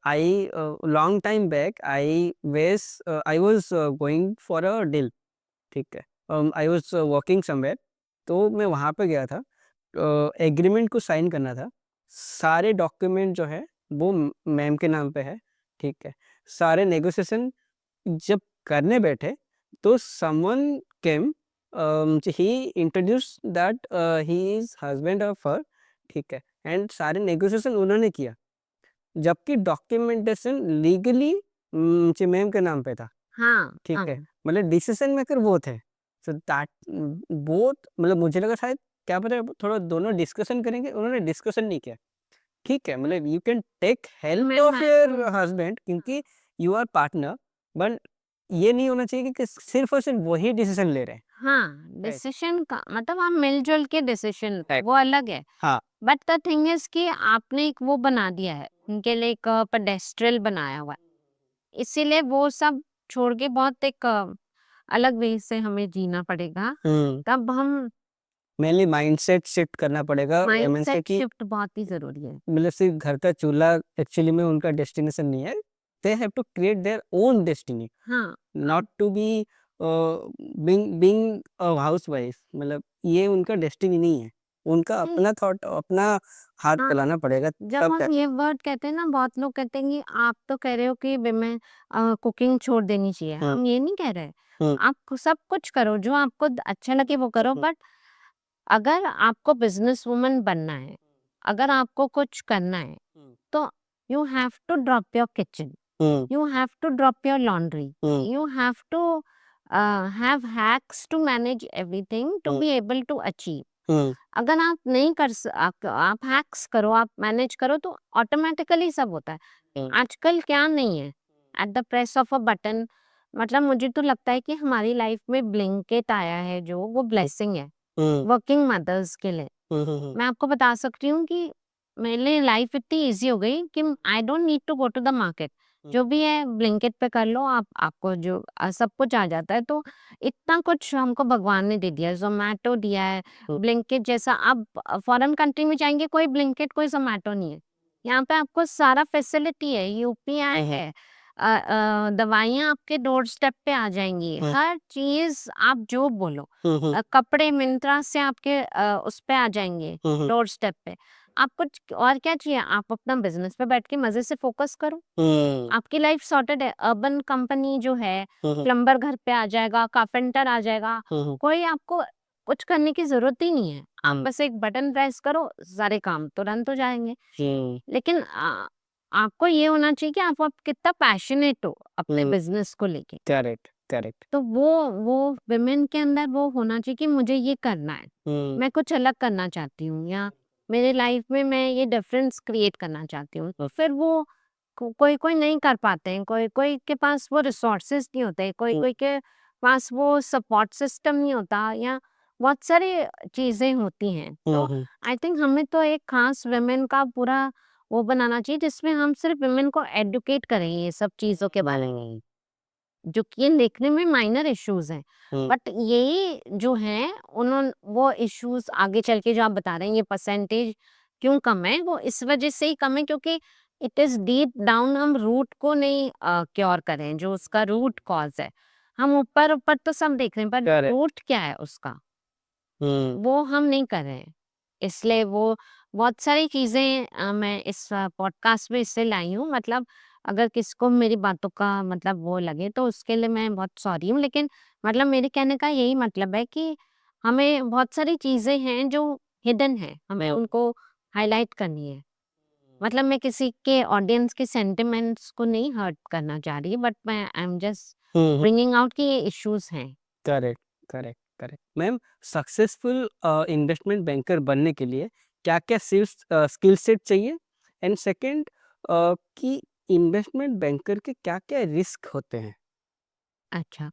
I long time back I was going for a deal. ठीक है, आई वाज वर्किंग समवेयर, तो मैं वहाँ पे गया था, एग्रीमेंट को साइन करना था। सारे डॉक्यूमेंट जो है वो मैम के नाम पे है। ठीक है, सारे नेगोशिएशन जब करने बैठे तो someone came, he introduce that he is husband of her. ठीक है, एंड सारे नेगोशिएशन उन्होंने किया, जबकि डॉक्यूमेंटेशन लीगली मैम के नाम पे था। हाँ ठीक हाँ है, मतलब डिसीजन मेकर वो थे। सो दैट बोथ, मतलब मुझे लगा शायद क्या पता थोड़ा दोनों डिस्कशन करेंगे, उन्होंने डिस्कशन नहीं किया। ठीक है, मतलब you can take help of your husband क्योंकि यू आर पार्टनर, बट ये नहीं होना चाहिए कि सिर्फ और सिर्फ वही डिसीजन ले रहे हैं। हाँ, राइट। डिसीजन का मतलब आप मिलजुल के डिसीजन, राइट। वो अलग है। हाँ। बट द थिंग इज कि आपने एक वो बना दिया है, उनके लिए एक पेडेस्ट्रल बनाया हुआ है, इसीलिए वो सब छोड़ के बहुत एक अलग वे से हमें जीना पड़ेगा। तब हम मेनली माइंडसेट शिफ्ट करना पड़ेगा एमएनसी माइंडसेट की। शिफ्ट बहुत ही जरूरी है। मतलब सिर्फ घर का चूल्हा एक्चुअली में उनका डेस्टिनेशन नहीं है, they have to create their own destiny, हाँ not to be being a housewife. मतलब ये उनका डेस्टिनी नहीं है, उनका नहीं, अपना थॉट, अपना हाथ हाँ, चलाना पड़ेगा जब तब हम ये वर्ड कहते हैं ना, बहुत लोग कहते हैं कि आप तो कह रहे हो कि विमेन कुकिंग छोड़ देनी चाहिए, हम ये नहीं कह रहे। आप सब कुछ करो जो आपको अच्छा लगे वो करो, बट अगर आपको बिजनेस वुमन बनना है, अगर आपको कुछ करना है, तो you have to drop your kitchen, you have to drop your laundry, you have to have hacks to manage everything to be able to achieve। अगर आप नहीं आप हैक्स करो, आप मैनेज करो, तो ऑटोमेटिकली सब होता है। आजकल क्या नहीं है, at the press of a button. मतलब मुझे तो लगता है कि हमारी लाइफ में ब्लिंकिट आया है जो, वो ब्लेसिंग है वर्किंग मदर्स के लिए। मैं आपको बता सकती हूँ कि मेरे लिए लाइफ इतनी इजी हो गई कि I don't need to go to the market. जो भी है ब्लिंकिट पे कर लो आप, आपको जो सब कुछ आ जाता है। तो इतना कुछ हमको भगवान ने दे दिया है, ज़ोमैटो दिया है, ब्लिंकिट जैसा। आप फॉरेन कंट्री में जाएँगे, कोई ब्लिंकिट कोई ज़ोमैटो नहीं है। यहाँ पे आपको सारा फैसिलिटी है, यूपीआई है, दवाइयाँ आपके डोर स्टेप पे आ जाएँगी, हर चीज़ आप जो बोलो। कपड़े मिंत्रा से आपके उस पे आ जाएँगे, डोर स्टेप पे। आपको और क्या चाहिए? आप अपना बिज़नेस पे बैठ के मज़े से फ़ोकस करो। आपकी लाइफ सॉर्टेड है। अर्बन कंपनी जो है, प्लम्बर घर पे आ जाएगा, कारपेंटर आ जाएगा, कोई आपको कुछ करने की ज़रूरत ही नहीं है। आप बस एक बटन प्रेस करो, सारे काम तुरंत हो जाएँगे। लेकिन आपको ये होना चाहिए कि आप कितना पैशनेट हो अपने बिज़नेस को लेके। Correct, correct. तो वो विमेन के अंदर वो होना चाहिए कि मुझे ये करना है। मैं कुछ अलग करना चाहती हूँ, या मेरे लाइफ में मैं ये डिफरेंस क्रिएट करना चाहती हूँ। तो फिर वो कोई नहीं कर पाते हैं, कोई के पास वो रिसोर्सेज नहीं होते, कोई के पास वो सपोर्ट सिस्टम नहीं होता, या बहुत सारी चीज़ें होती हैं। तो आई थिंक हमें तो एक खास विमेन का पूरा वो बनाना चाहिए जिसमें हम सिर्फ विमेन को एडुकेट करें ये सब चीज़ों के बारे में। जो कि ये देखने में माइनर इश्यूज हैं, बट यही जो हैं वो इश्यूज आगे चल के जो आप बता रहे हैं, ये परसेंटेज क्यों कम है, वो इस वजह से ही कम है क्योंकि इट इज डीप डाउन। हम रूट को नहीं क्योर करें, जो उसका रूट कॉज है। हम ऊपर ऊपर तो सब देख रहे हैं, पर करेक्ट। रूट क्या है उसका, वो हम नहीं कर रहे हैं। इसलिए वो बहुत सारी चीज़ें मैं इस पॉडकास्ट में इससे लाई हूँ। मतलब अगर किसी को मेरी बातों का मतलब वो लगे तो उसके लिए मैं बहुत सॉरी हूँ। लेकिन मतलब मेरे कहने का यही मतलब है कि हमें बहुत सारी चीज़ें हैं जो हिडन है, हमें उनको हाईलाइट करनी है। मतलब मैं किसी के ऑडियंस के सेंटिमेंट्स को नहीं हर्ट करना चाह रही, बट मैं I am just bringing out कि ये इश्यूज हैं। Correct, correct, correct. Ma'am, successful investment banker बनने के लिए क्या-क्या स्किल सेट चाहिए? एंड सेकंड, कि इन्वेस्टमेंट बैंकर के क्या-क्या रिस्क होते हैं? अच्छा,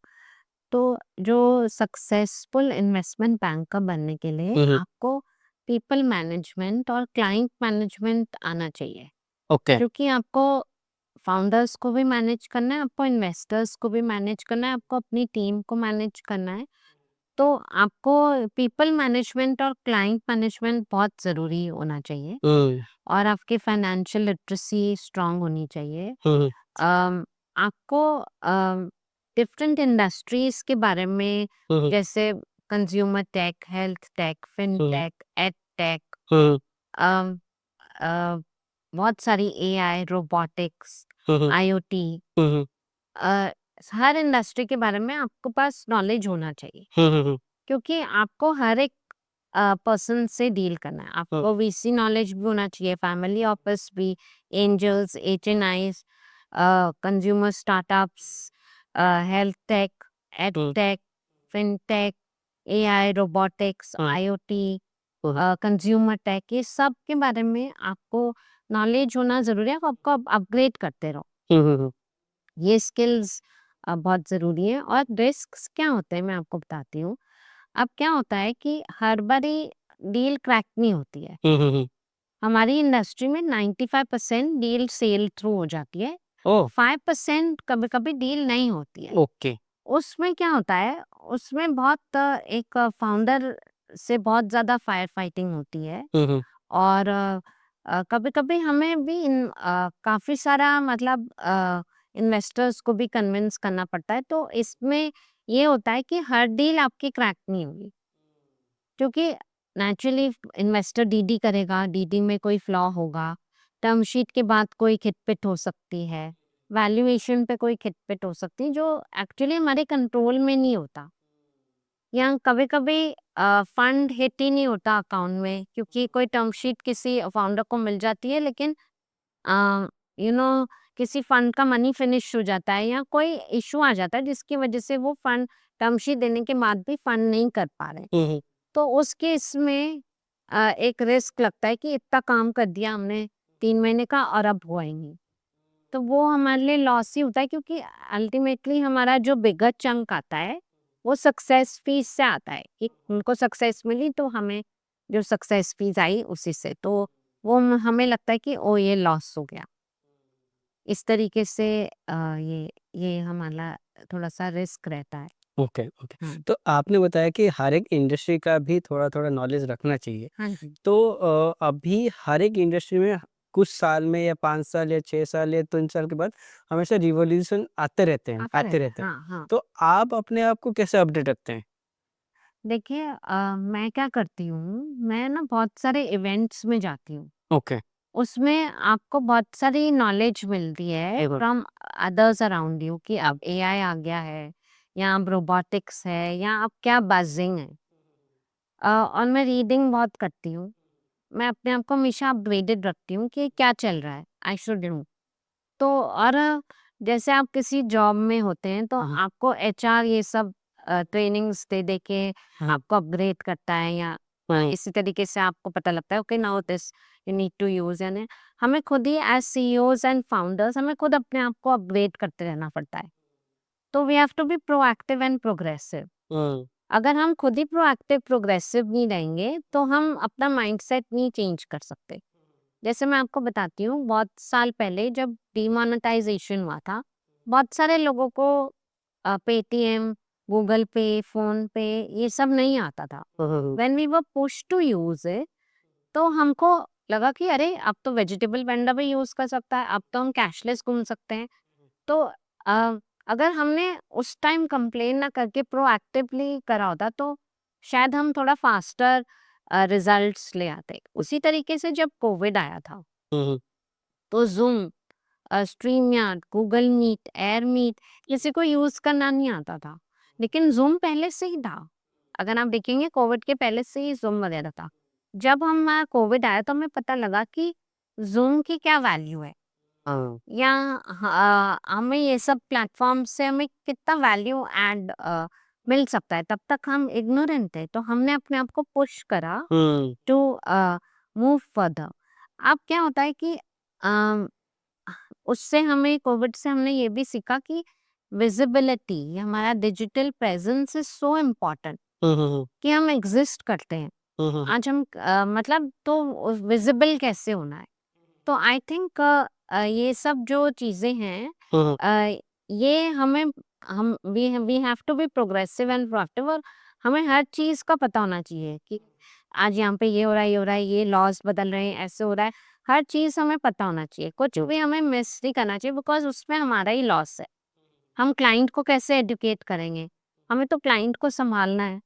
तो जो सक्सेसफुल इन्वेस्टमेंट बैंकर बनने के लिए आपको पीपल मैनेजमेंट और क्लाइंट मैनेजमेंट आना चाहिए, ओके। क्योंकि आपको फाउंडर्स को भी मैनेज करना है, आपको इन्वेस्टर्स को भी मैनेज करना है, आपको अपनी टीम को मैनेज करना है। तो आपको पीपल मैनेजमेंट और क्लाइंट मैनेजमेंट बहुत ज़रूरी होना चाहिए, और आपकी फाइनेंशियल लिटरेसी स्ट्रांग होनी चाहिए। अम, आपको डिफरेंट इंडस्ट्रीज के बारे में, जैसे consumer tech, health tech, fintech, ed tech, um, uh, बहुत सारी एआई, रोबोटिक्स, आईओटी, अ, हर इंडस्ट्री के बारे में आपको पास नॉलेज होना चाहिए, क्योंकि आपको हर एक पर्सन से डील करना है। आपको वीसी नॉलेज भी होना चाहिए, फैमिली ऑफिस भी, angels, HNIs, consumer startups, health tech, ed tech, fintech, AI, robotics, IoT, consumer tech, ये सब के बारे में आपको नॉलेज होना ज़रूरी है। आपको अपग्रेड करते रहो। ये स्किल्स बहुत ज़रूरी है। और रिस्क्स क्या होते हैं मैं आपको बताती हूँ। अब क्या होता है कि हर बारी डील क्रैक नहीं होती है। हमारी इंडस्ट्री में 95% डील सेल थ्रू हो जाती है, 5% कभी-कभी डील नहीं होती है। ओके। उसमें क्या होता है, उसमें बहुत एक फाउंडर से बहुत ज़्यादा फायर फाइटिंग होती है, और कभी-कभी हमें भी काफ़ी सारा मतलब इन्वेस्टर्स को भी कन्विंस करना पड़ता है। तो इसमें ये होता है कि हर डील आपकी क्रैक नहीं होगी, क्योंकि नेचुरली इन्वेस्टर डीडी करेगा, डीडी में कोई फ्लॉ होगा, टर्म शीट के बाद कोई खिटपिट हो सकती है, वैल्यूएशन पे कोई खिटपिट हो सकती है, जो एक्चुअली हमारे कंट्रोल में नहीं होता। या कभी-कभी फंड हिट ही नहीं होता अकाउंट में, क्योंकि कोई टर्म शीट किसी फाउंडर को मिल जाती है, लेकिन अ, यू नो किसी फंड का मनी फिनिश हो जाता है, या कोई इश्यू आ जाता है जिसकी वजह से वो फंड टर्म शीट देने के बाद भी फंड नहीं कर पा रहे। तो उस केस में एक रिस्क लगता है कि इतना काम कर दिया हमने 3 महीने का, और अब हुआ ही नहीं। तो वो हमारे लिए लॉस ही होता है, क्योंकि अल्टीमेटली हमारा जो बिगर चंक आता है वो सक्सेस फीस से आता है, कि उनको सक्सेस मिली तो हमें जो सक्सेस फीस आई उसी से। तो वो हमें लगता है कि ओ ये लॉस हो गया। इस तरीके से ये हमारा थोड़ा-सा रिस्क रहता है। Okay, okay. हाँ। तो आपने बताया कि हर एक इंडस्ट्री का भी थोड़ा-थोड़ा नॉलेज रखना चाहिए। हाँ जी। तो अभी हर एक इंडस्ट्री में कुछ साल में या 5 साल या 6 साल या 3 साल के बाद हमेशा रिवॉल्यूशन आता आते रहता है। रहते हैं। हाँ, हाँ। तो आप अपने आप को कैसे अपडेट रखते हैं? देखिए मैं क्या करती हूँ, मैं ना बहुत सारे इवेंट्स में जाती हूँ। ओके। उसमें आपको बहुत सारी नॉलेज मिलती है हुँ, हुँ। फ्रॉम अदर्स अराउंड यू कि अब एआई आ गया है या अब रोबोटिक्स है या अब क्या बजिंग है। और मैं रीडिंग बहुत करती हूँ। मैं अपने आप को हमेशा अपडेटेड रखती हूँ कि क्या चल रहा है, आई शुड नो। तो और जैसे आप किसी जॉब में होते हैं तो हाँ, हाँ। आपको एचआर ये सब ट्रेनिंग्स दे दे के हाँ, आपको अपग्रेड करता है या हाँ। इसी तरीके से आपको पता लगता है okay now this you need to use यानी हमें खुद ही एज सीईओज एंड फाउंडर्स हमें खुद अपने आप को अपग्रेड करते रहना पड़ता है। तो we have to be proactive and progressive. Hmm, अगर हम खुद ही प्रोएक्टिव प्रोग्रेसिव नहीं रहेंगे तो हम अपना माइंडसेट नहीं चेंज कर सकते। जैसे मैं आपको बताती हूँ, बहुत साल पहले जब डीमोनेटाइज़ेशन हुआ था, बहुत सारे लोगों को पेटीएम, गूगल पे, फ़ोन पे ये सब नहीं आता था। हुँ, hmm, hmm. When we were pushed to use it तो हमको लगा कि अरे! अब तो वेजिटेबल वेंडर भी यूज़ कर सकता है, अब तो हम कैशलेस घूम सकते हैं। तो अ, अगर हमने उस टाइम कंप्लेन ना करके प्रोएक्टिवली करा होता तो शायद हम थोड़ा फास्टर रिजल्ट्स ले आते। उसी तरीके से जब कोविड आया था, हुँ, हुँ। तो Zoom, StreamYard, Google Meet, Airmeet किसी को यूज़ करना नहीं आता था। लेकिन ज़ूम पहले से ही था। अगर आप देखेंगे कोविड के पहले से ही ज़ूम वगैरह था। जब कोविड आया तो हमें पता लगा कि ज़ूम की क्या वैल्यू है। हाँ। या हमें ये सब प्लेटफ़ॉर्म से हमें कितना वैल्यू ऐड मिल सकता है, तब तक हम इग्नोरेंट थे, तो हमने अपने आप को पुश करा हुँ, टू मूव फर्दर। अब क्या होता है कि अ, उससे हमें कोविड से हमने ये भी सीखा कि विज़िबिलिटी हमारा digital presence is so important hmm, hmm, hmm. कि हम एग्ज़िस्ट करते हैं। हुँ, हुँ, हुँ। आज हम मतलब तो विज़िबल कैसे होना है? तो आई थिंक ये सब जो चीज़ें हैं हुँ, हुँ। ये हमें हम we have to be progressive and proactive और हमें हर चीज़ का पता होना चाहिए कि आज यहाँ पे ये हो रहा है, ये हो रहा है, ये लॉज़ बदल रहे हैं, ऐसे हो रहा है। हर चीज़ हमें पता होना चाहिए। कुछ भी हमें मिस नहीं करना चाहिए बिकॉज़ उसमें हमारा ही लॉस है। हम क्लाइंट को कैसे एडुकेट करेंगे? हमें तो क्लाइंट को सँभालना है।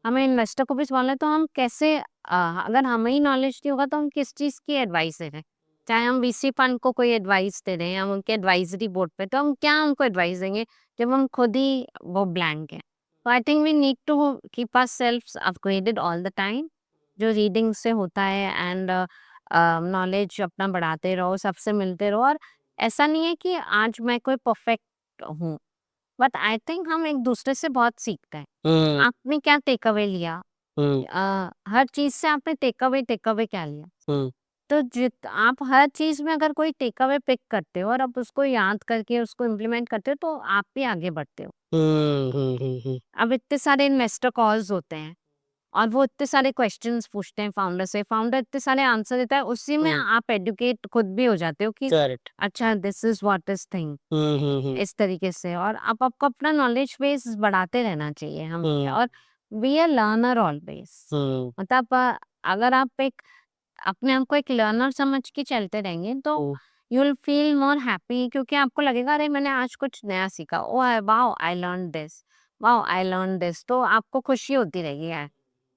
हमें इन्वेस्टर को भी सँभालना है तो हम कैसे अगर हमें ही नॉलेज नहीं होगा तो हम किस चीज़ की एडवाइस दे रहे हैं? चाहे हम वीसी फंड को कोई एडवाइस दे रहे हैं, हम उनके एडवाइज़री बोर्ड पे, तो हम क्या उनको एडवाइस देंगे जब हम खुद ही वो ब्लैंक हैं। तो I think we need to keep ourselves upgraded all the time. जो रीडिंग से होता है एंड नॉलेज अपना बढ़ाते रहो, सबसे मिलते रहो और ऐसा नहीं है कि आज मैं कोई परफेक्ट हूँ, बट आई थिंक हम एक-दूसरे से बहुत सीखते हैं। हुँ, आपने क्या टेक अवे लिया? हुँ, हर चीज़ से आपने टेक अवे क्या लिया? हुँ। तो जित आप हर चीज़ में अगर कोई टेक अवे पिक करते हो और आप उसको याद करके उसको इम्प्लीमेंट करते हो, तो आप भी आगे बढ़ते हो। हुँ, हुँ, हुँ, हुँ। अब इतने सारे इन्वेस्टर कॉल्स होते हैं और वो इतने सारे क्वेश्चन्स पूछते हैं फाउंडर से, फाउंडर इतने सारे आंसर देता है, उसी में हुँ, आप एडुकेट खुद भी हो जाते हो कि करेक्ट। अच्छा this is what is thing hmm, hmm, hmm, इस तरीके से और आप आपको अपना नॉलेज बेस बढ़ाते रहना चाहिए हमें हुँ, और बी अ लर्नर ऑलवेज़। हुँ, मतलब अगर आप एक अपने आप को एक लर्नर समझ के चलते रहेंगे तो hmm, you will feel more happy क्योंकि आपको लगेगा अरे मैंने आज कुछ नया सीखा oh wow I learn this wow I learn this तो आपको खुशी होती रहेगी यार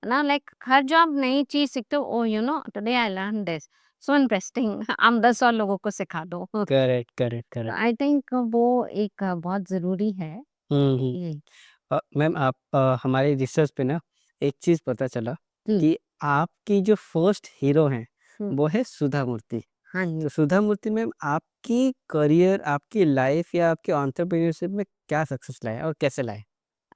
है ना लाइक हर जो आप नई चीज सीखते हो oh you know today I learn this so interesting आप 10 और लोगों को सिखा दो correct, correct, correct. I think वो एक बहुत जरूरी है हुँ, हुँ। ये मैम आप हमारे रिसर्च पे ना एक चीज़ पता चला जी कि आपकी जो फर्स्ट हीरो हैं, हम्म, वो है सुधा मूर्ति। हाँ तो जी सुधा मूर्ति मैम आपकी करियर, आपकी लाइफ़ या आपके एंटरप्रेन्योरशिप में क्या सक्सेस लाए और कैसे लाए?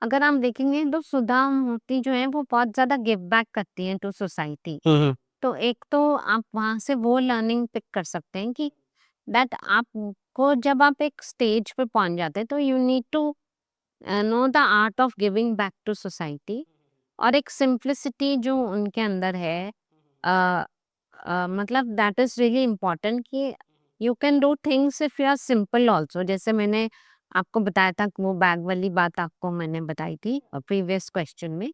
अगर हम देखेंगे तो सुधा मूर्ति जो है वो बहुत ज्यादा गिव बैक करती हैं टू सोसाइटी हुँ, हुँ। तो एक तो आप वहाँ से वो लर्निंग पिक कर सकते हैं कि दैट आपको जब आप एक स्टेज पे पहुँच जाते हैं तो you need to know the art of giving back to society और एक सिंप्लिसिटी जो उनके अंदर है मतलब दैट इज रियली इम्पोर्टेंट कि you can do things if you are simple also. जैसे मैंने आपको बताया था कि वो बैग वाली बात आपको मैंने बताई थी प्रीवियस क्वेश्चन में।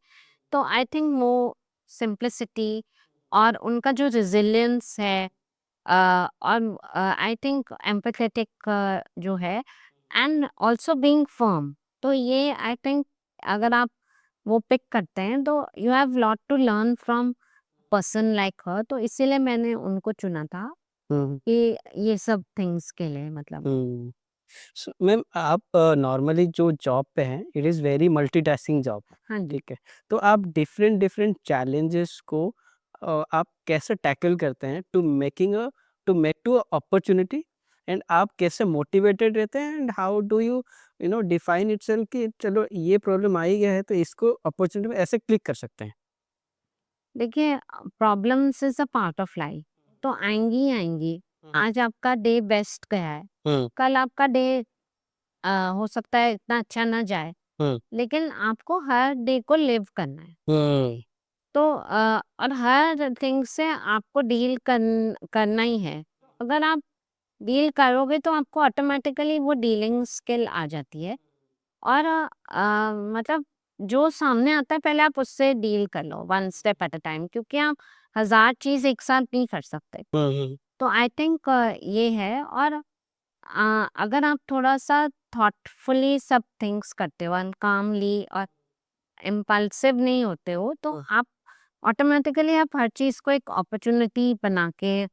तो आई थिंक वो सिंप्लिसिटी और उनका जो रेजिलियंस है, और आई थिंक एम्पैथेटिक जो है, एंड ऑल्सो बीइंग फर्म। तो ये आई थिंक अगर आप वो पिक करते हैं तो you have lot to learn from person like her. तो इसीलिए मैंने उनको चुना था हम्म कि ये सब थिंग्स के लिए मतलब। हम्म मैम, आप नॉर्मली जो जॉब पे हैं, it is very multitasking job, हाँ जी। ठीक है? तो आप डिफरेंट डिफरेंट चैलेंजेस को आप कैसे टैकल करते हैं to make to opportunity, and आप कैसे मोटिवेटेड रहते हैं, and how do you you know define itself कि चलो ये प्रॉब्लम आ ही गया है तो इसको अपॉर्चुनिटी में ऐसे क्लिक कर सकते हैं? देखिए, problems is a part of life, तो आएंगी ही आएंगी। हम्म आज आपका डे बेस्ट गया है, हम्म कल आपका डे हो सकता है इतना अच्छा ना जाए, हम्म लेकिन आपको हर डे को लिव करना है। हम्म तो और हर थिंग से आपको डील करना ही है। अगर आप डील करोगे तो आपको ऑटोमेटिकली वो डीलिंग स्किल आ जाती है। और मतलब जो सामने आता है पहले आप उससे डील कर लो one step at a time, क्योंकि आप हजार चीज एक साथ नहीं कर सकते। हम्म तो आई थिंक ये है। और अगर आप थोड़ा सा थॉटफुली सब थिंग्स करते हो एंड कामली और इम्पल्सिव नहीं होते हो, तो आप ऑटोमेटिकली आप हर चीज को एक अपॉर्चुनिटी बना के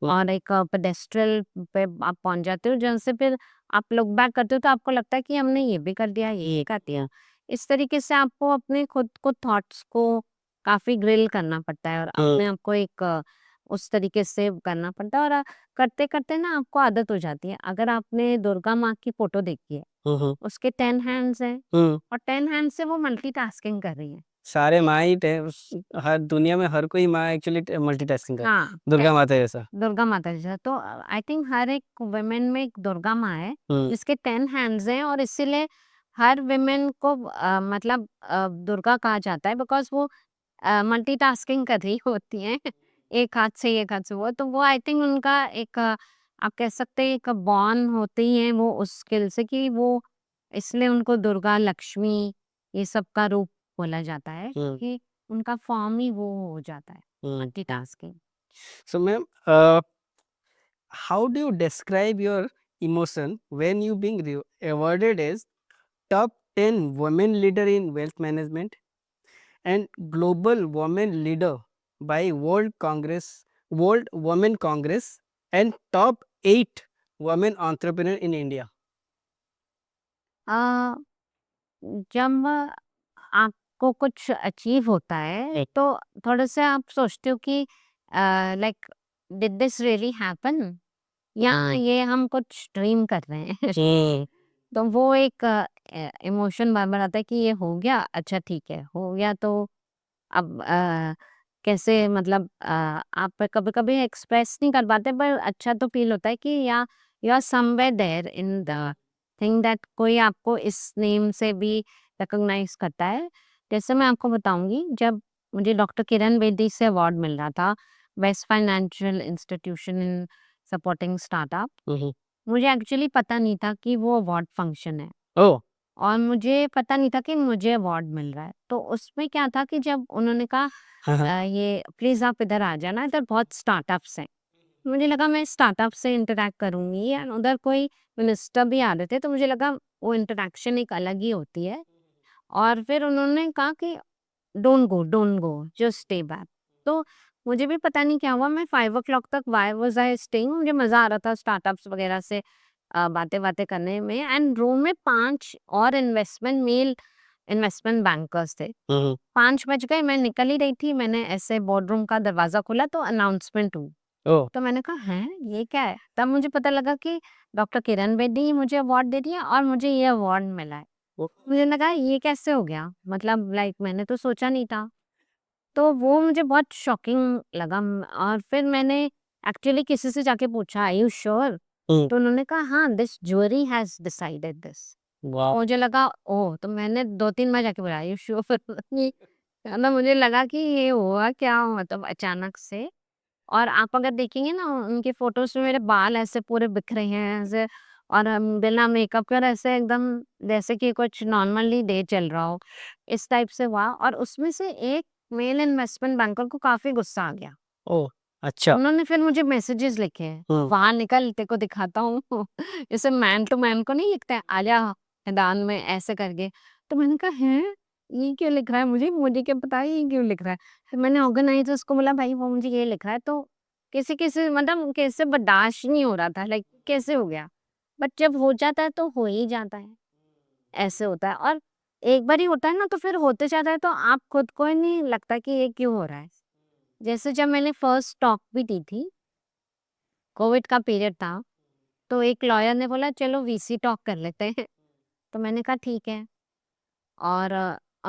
और एक पेडेस्ट्रल पे आप पहुंच जाते हो, जहाँ से फिर आप लुक बैक करते हो तो आपको लगता है कि हमने ये भी कर दिया, ये कर दिया। इस तरीके से आपको अपने खुद को थॉट्स को काफी ग्रिल करना पड़ता है और हम्म अपने आप को एक उस तरीके से करना पड़ता है। और करते करते ना आपको आदत हो जाती है। अगर आपने दुर्गा माँ की फोटो देखी है, हम्म उसके 10 हैंड्स हैं हम्म और 10 हैंड से वो मल्टीटास्किंग कर रही है। सारे माँ ही हर दुनिया में हर कोई माँ एक्चुअली मल्टीटास्किंग कर, हाँ, दुर्गा माता जैसा। दुर्गा माता जी। तो आई थिंक हर एक वुमेन में एक दुर्गा माँ है हम्म जिसके 10 हैंड्स हैं, और इसीलिए हर वुमेन को मतलब दुर्गा कहा जाता है, बिकॉज वो मल्टीटास्किंग कर रही होती हैं। एक हाथ से एक हाथ से वो, तो वो आई थिंक उनका एक आप कह सकते हैं एक बॉर्न होते ही हैं वो उस स्किल से, कि वो इसलिए उनको दुर्गा लक्ष्मी ये सब का रूप बोला जाता है, हम्म कि उनका फॉर्म ही वो हो जाता है hmm multitasking. So ma'am, how do you describe your emotion when you being awarded as top 10 women leader in wealth management and global women leader by World Women Congress, and top 8 women entrepreneur in India? आ, जब आपको कुछ achieve होता है तो थोड़े से आप सोचते हो कि like did this really happen, या ये हम कुछ ड्रीम कर रहे हैं। तो वो एक इमोशन बार बार आता है कि ये हो गया, अच्छा ठीक है हो गया। तो अब कैसे मतलब आप कभी कभी एक्सप्रेस नहीं कर पाते, पर अच्छा तो फील होता है कि या you are somewhere there in the thing that कोई आपको इस नेम से भी रिकॉग्नाइज करता है। जैसे मैं आपको बताऊंगी, जब मुझे डॉक्टर किरण बेदी से अवार्ड मिल रहा था, बेस्ट फाइनेंशियल इंस्टीट्यूशन इन सपोर्टिंग स्टार्टअप, Mm-hmm. मुझे एक्चुअली पता नहीं था कि वो अवार्ड फंक्शन है, Oh. और मुझे पता नहीं था कि मुझे अवार्ड मिल रहा है। तो उसमें क्या था कि जब उन्होंने कहा हाँ ये प्लीज आप इधर आ जाना, इधर बहुत स्टार्टअप्स हैं। मुझे लगा मैं स्टार्टअप से इंटरेक्ट करूंगी, या उधर कोई मिनिस्टर भी आ रहे थे, तो मुझे लगा वो इंटरेक्शन एक अलग ही होती है। और फिर उन्होंने कहा कि don't go, just stay back. तो मुझे भी पता नहीं क्या हुआ, मैं 5 o'clock तक वाई वाज आई स्टेइंग, मुझे मजा आ रहा था स्टार्टअप्स वगैरह से बातें बातें करने में। एंड रूम में 5 और मेल इन्वेस्टमेंट बैंकर्स थे। हम्म 5 बज गए, मैं निकल ही रही थी, मैंने ऐसे बोर्ड रूम का दरवाजा खोला तो अनाउंसमेंट हुई। ओह तो मैंने कहा हैं ये क्या है? तब मुझे पता लगा कि डॉक्टर किरण बेदी मुझे अवार्ड दे रही है और मुझे ये अवार्ड मिला है। मुझे लगा ये कैसे हो गया? मतलब लाइक मैंने तो सोचा नहीं था। तो वो मुझे बहुत शॉकिंग लगा। और फिर मैंने एक्चुअली किसी से जाके पूछा, आर यू श्योर? तो उन्होंने कहा हाँ, this jury has decided this. वाह। मुझे लगा ओह! तो मैंने 2-3 बार जाके बोला, आर यू श्योर? ये ना, मुझे लगा कि ये हुआ क्या मतलब अचानक से। और आप अगर देखेंगे ना उनके फ़ोटोज़ में मेरे बाल ऐसे पूरे बिखरे हैं ऐसे और बिना मेकअप के और ऐसे एकदम जैसे कि कुछ नॉर्मली डे चल रहा हो, इस टाइप से हुआ और उसमें से एक मेल इन्वेस्टमेंट बैंकर को काफ़ी गुस्सा आ गया। ओह! अच्छा। उन्होंने फिर मुझे मैसेजेस लिखे हैं, हुँ, "बाहर निकल तेरे को दिखाता हूँ।" जैसे मैन टू मैन को नहीं लिखते हैं, "आजा मैदान में" ऐसे करके। तो मैंने कहा, "हैं? ये क्यों लिख रहा है मुझे? मुझे क्या पता है ये क्यों लिख रहा है?" फिर मैंने ऑर्गेनाइज़र्स को बोला, "भाई वो मुझे ये लिख रहा है।" तो किसी-किसी मतलब कैसे बर्दाश्त नहीं हो रहा था लाइक कैसे हो गया? बट जब हो जाता है तो हो ही जाता है, ऐसे होता है और एक बार ही होता है ना तो फिर होते जाता है तो आप खुद को ही नहीं लगता कि ये क्यों हो रहा है? जैसे जब मैंने फर्स्ट टॉक भी दी थी, कोविड का पीरियड था, तो एक लॉयर ने बोला चलो वीसी टॉक कर लेते हैं। तो मैंने कहा ठीक है और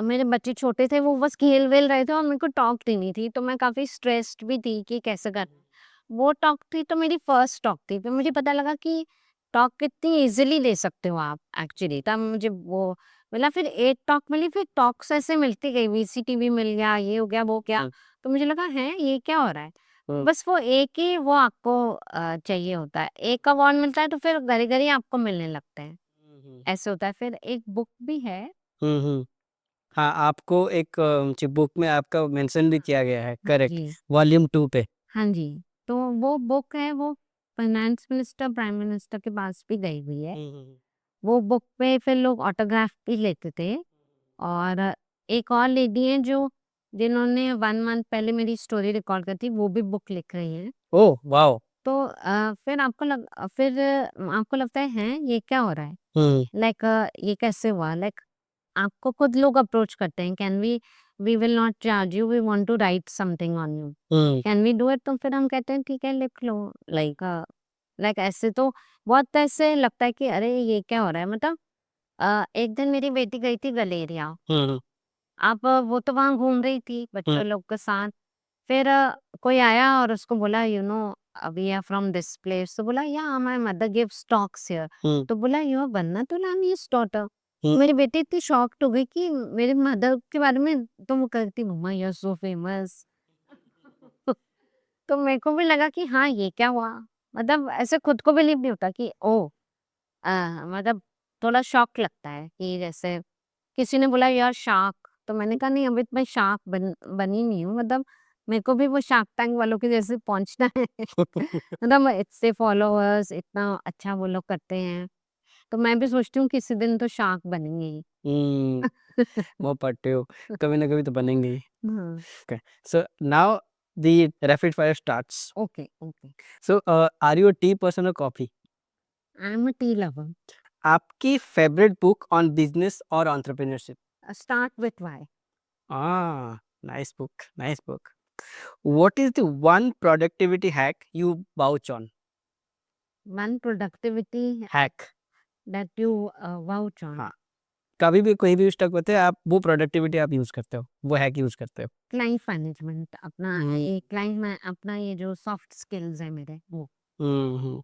मेरे बच्चे छोटे थे वो बस खेल-वेल रहे थे और मेरे को टॉक देनी थी, तो मैं काफ़ी स्ट्रेस्ड भी थी कि कैसे करना है। वो टॉक थी तो मेरी फर्स्ट टॉक थी, फिर मुझे पता लगा कि टॉक कितनी ईज़िली ले सकते हो आप एक्चुअली तब मुझे वो मिला फिर एक टॉक मिली फिर टॉक्स ऐसे मिलती गई, वीसीटीवी मिल गया, ये हो गया, वो हो गया। हुँ, तो मुझे लगा हैं ये क्या हो रहा है? हुँ, बस वो एक ही वो आपको चाहिए होता है। एक का अवार्ड मिलता है तो फिर घड़ी-घड़ी आपको मिलने लगते हैं, हुँ, हुँ, ऐसे होता है। फिर एक बुक भी है हुँ, हुँ। हाँ, आपको एक जी बुक में आपका मेंशन भी किया गया है, हाँ करेक्ट, जी। वॉल्यूम 2 पे। हाँ जी, तो वो बुक है वो फाइनेंस मिनिस्टर, प्राइम मिनिस्टर के पास भी गई हुई है। हुँ, हुँ, हुँ। वो बुक पे फिर लोग ऑटोग्राफ भी लेते थे और एक और लेडी हैं जो जिन्होंने 1 मंथ पहले मेरी स्टोरी रिकॉर्ड करी थी, वो भी बुक लिख रही हैं। ओह, वॉव! तो फिर आपको लगता है, हैं ये क्या हो रहा है? हुँ, लाइक ये कैसे हुआ? लाइक आपको खुद लोग अप्रोच करते हैं, can we will not charge you, we want to write something on you, हुँ, कैन वी डू इट? तो फिर हम कहते हैं ठीक है लिख लो। लाइक ऐसे तो बहुत ऐसे लगता है कि अरे ये क्या हो रहा है? मतलब एक दिन मेरी बेटी गई थी गलेरिया, हुँ, हुँ, अब वो तो वहाँ घूम रही थी हुँ, बच्चों लोग के साथ। फिर कोई आया और उसको बोला you know we are from this place तो बोला yeah my mother gives talks here. Hmm, तो बोला यू आर बन्ना-तोलानी's डॉटर। हुँ, मेरी बेटी इतनी शॉक्ड हो गई कि मेरे मदर के बारे में तो वो कहती मम्मा यू आर सो फेमस। तो मेरे को भी लगा कि हाँ, ये क्या हुआ? मतलब ऐसे खुद को बिलीव नहीं होता कि ओह! मतलब थोड़ा शॉक लगता है कि जैसे किसी ने बोला यू आर शार्क तो मैंने कहा नहीं अभी तो मैं शार्क बनी नहीं हूँ मतलब मेरे को भी वो शार्क टैंक वालों के जैसे पहुंचना है मतलब इतने फॉलोअर्स इतना अच्छा वो लोग करते हैं तो मैं भी सोचती हूँ किसी दिन तो शार्क बनेंगे ही हुँ, वो पढ़ते हो, कभी ना कभी तो बनेंगे ही। हाँ Okay, so now the rapid fire starts. Okay okay So, are you a tea person or coffee? I am a tea lover आपकी फेवरेट बुक ऑन बिजनेस और entrepreneurship? Start with why Nice book, nice book. What is the one productivity hack you vouch on? One productivity Hack. That you vouch on हाँ, कभी भी कहीं भी stuck होते हैं आप वो प्रोडक्टिविटी आप यूज़ करते हो, वो हैक यूज़ करते हो। क्लाइंट मैनेजमेंट अपना हुँ, ये क्लाइंट में अपना ये जो सॉफ्ट स्किल्स है मेरे वो हुँ, हुँ।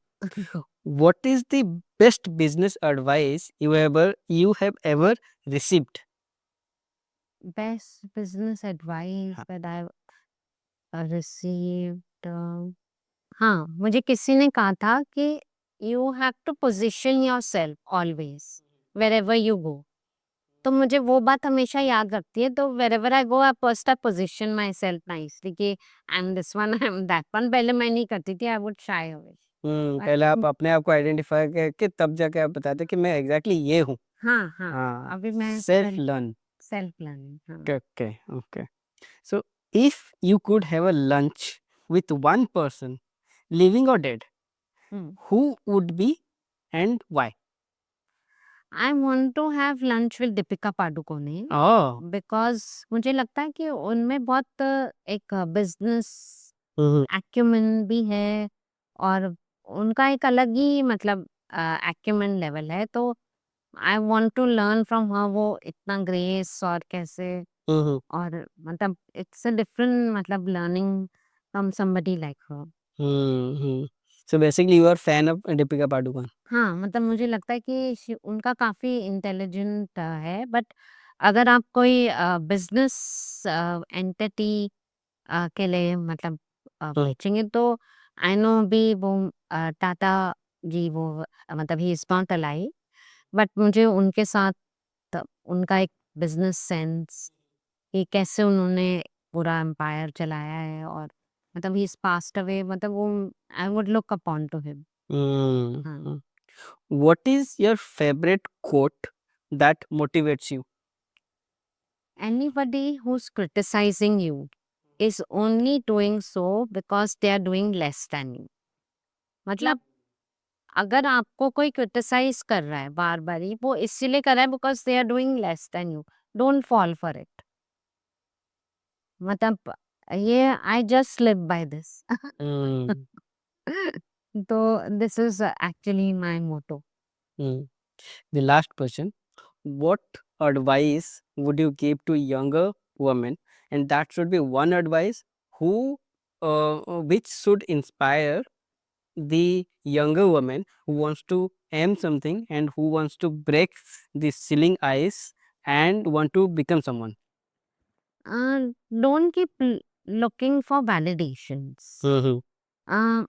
What is the best business advice you have ever received? Best business advice हाँ, दैट आई रिसीव्ड हाँ मुझे किसी ने कहा था कि you have to position yourself always wherever you go तो मुझे वो बात हमेशा याद रखती है तो wherever I go I first I position myself nicely कि I am this one I am that one पहले मैं नहीं करती थी आई वुड शाय अवे पहले आप अपने आप को आइडेंटिफ़ाई करके तब जाके आप बताते हैं कि मैं एग्ज़ैक्टली ये हूँ। हाँ हाँ हाँ, अभी मैं सेल्फ लर्न। सेल्फ लर्निंग हाँ okay, okay, okay. So, if you could have a lunch with one person, living or dead, hmm who would be and why? I want to have lunch with Deepika Padukone oh! Because मुझे लगता है कि उनमें बहुत एक business हुँ, हुँ, acumen भी है और उनका एक अलग ही मतलब एक्यूमेन लेवल है तो I want to learn from her वो इतना ग्रेस और कैसे हुँ, हुँ, और मतलब इट्स अ डिफरेंट मतलब learning from somebody like her हुँ, हुँ। So basically you are fan of Deepika Padukone. हाँ, मतलब मुझे लगता है कि उनका काफ़ी इंटेलिजेंट है बट अगर आप कोई बिज़नेस एंटिटी के लिए मतलब बेचेंगे तो आई नो भी वो टाटा जी वो मतलब he is not alive, but मुझे उनके साथ उनका एक बिजनेस सेंस कि कैसे उन्होंने पूरा एम्पायर चलाया है, और मतलब ही इज पास्ड अवे, मतलब वो I would look upon two him. हाँ, Mm. What is your favorite quote that motivates you? anybody who's criticizing you is only doing so because they are doing less than you. मतलब अगर आपको कोई criticise कर रहा है बार बार ही, वो इसीलिए कर रहा है because they are doing less than you. Don't fall for it. मतलब ये I just live by this. Mm. तो this is actually my motto. Mm. The last question. What advice would you give to younger women? And that should be one advice who which should inspire the younger woman who wants to aim something and who wants to break the ceiling ice and want to become someone. Don't keep looking for validations. Mm-hmm.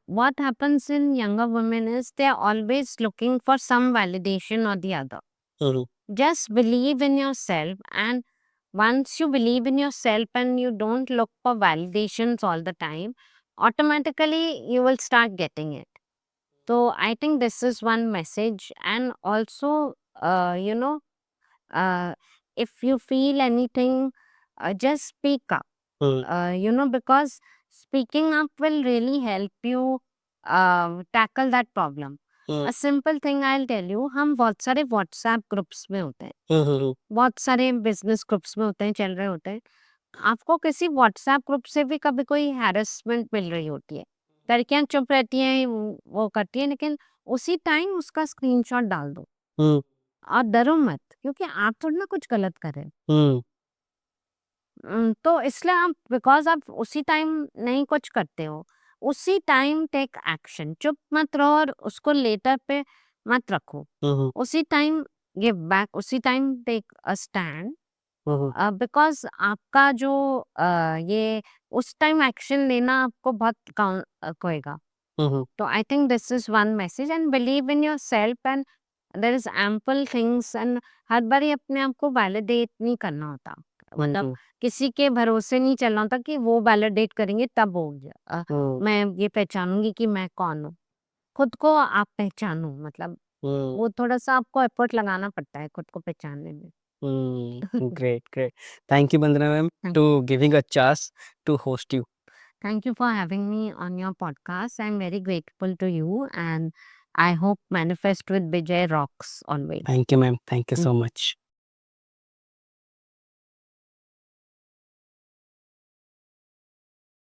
What happens in younger women is they are always looking for some validation or the other. Mm-hmm. Just believe in yourself, and once you believe in yourself and you don't look for validations all the time, automatically you will start getting it. So I think this is one message. And also, uh, if you feel anything, just speak up. Because speaking up will really help you tackle that problem. A simple thing I'll tell you, हम बहुत सारे WhatsApp groups में होते हैं, Mm-hmm. बहुत सारे business groups में होते हैं, चल रहे होते हैं। आपको किसी व्हाट्सएप ग्रुप से भी कभी कोई हैरेसमेंट मिल रही होती है, लड़कियां चुप रहती हैं, वो करती हैं, लेकिन उसी टाइम उसका स्क्रीनशॉट डाल दो Mm-hmm. और डरो मत, क्योंकि आप थोड़ी ना कुछ गलत कर रहे हो। Mm-hmm. तो इसलिए आप, बिकॉज आप उसी टाइम नहीं कुछ करते हो, उसी टाइम टेक एक्शन, चुप मत रहो और उसको लेटर पे मत रखो। Mm-hmm. उसी टाइम गिव बैक, उसी time take a stand, Mm-hmm. Because आपका जो ये उस टाइम एक्शन लेना आपको बहुत होएगा। Mm-hmm. तो I think this is one message, and believe in yourself, and there is ample things, and हर बार ही अपने आप को वैलिडेट नहीं करना होता, मतलब किसी के भरोसे नहीं चलना होता कि वो वैलिडेट करेंगे तब हो गया। Mm-hmm. मैं ये पहचानूंगी कि मैं कौन हूँ। खुद को आप पहचानो, मतलब Mm-hmm. वो थोड़ा सा आपको एफर्ट लगाना पड़ता है खुद को पहचानने में। Great, great. Thank you, Bandana ma'am, to giving a chance to host you. Thank you for having me on your podcast. I'm very grateful to you, and I hope Manifest with Vijay rocks always. Thank you, ma'am. Thank you so much.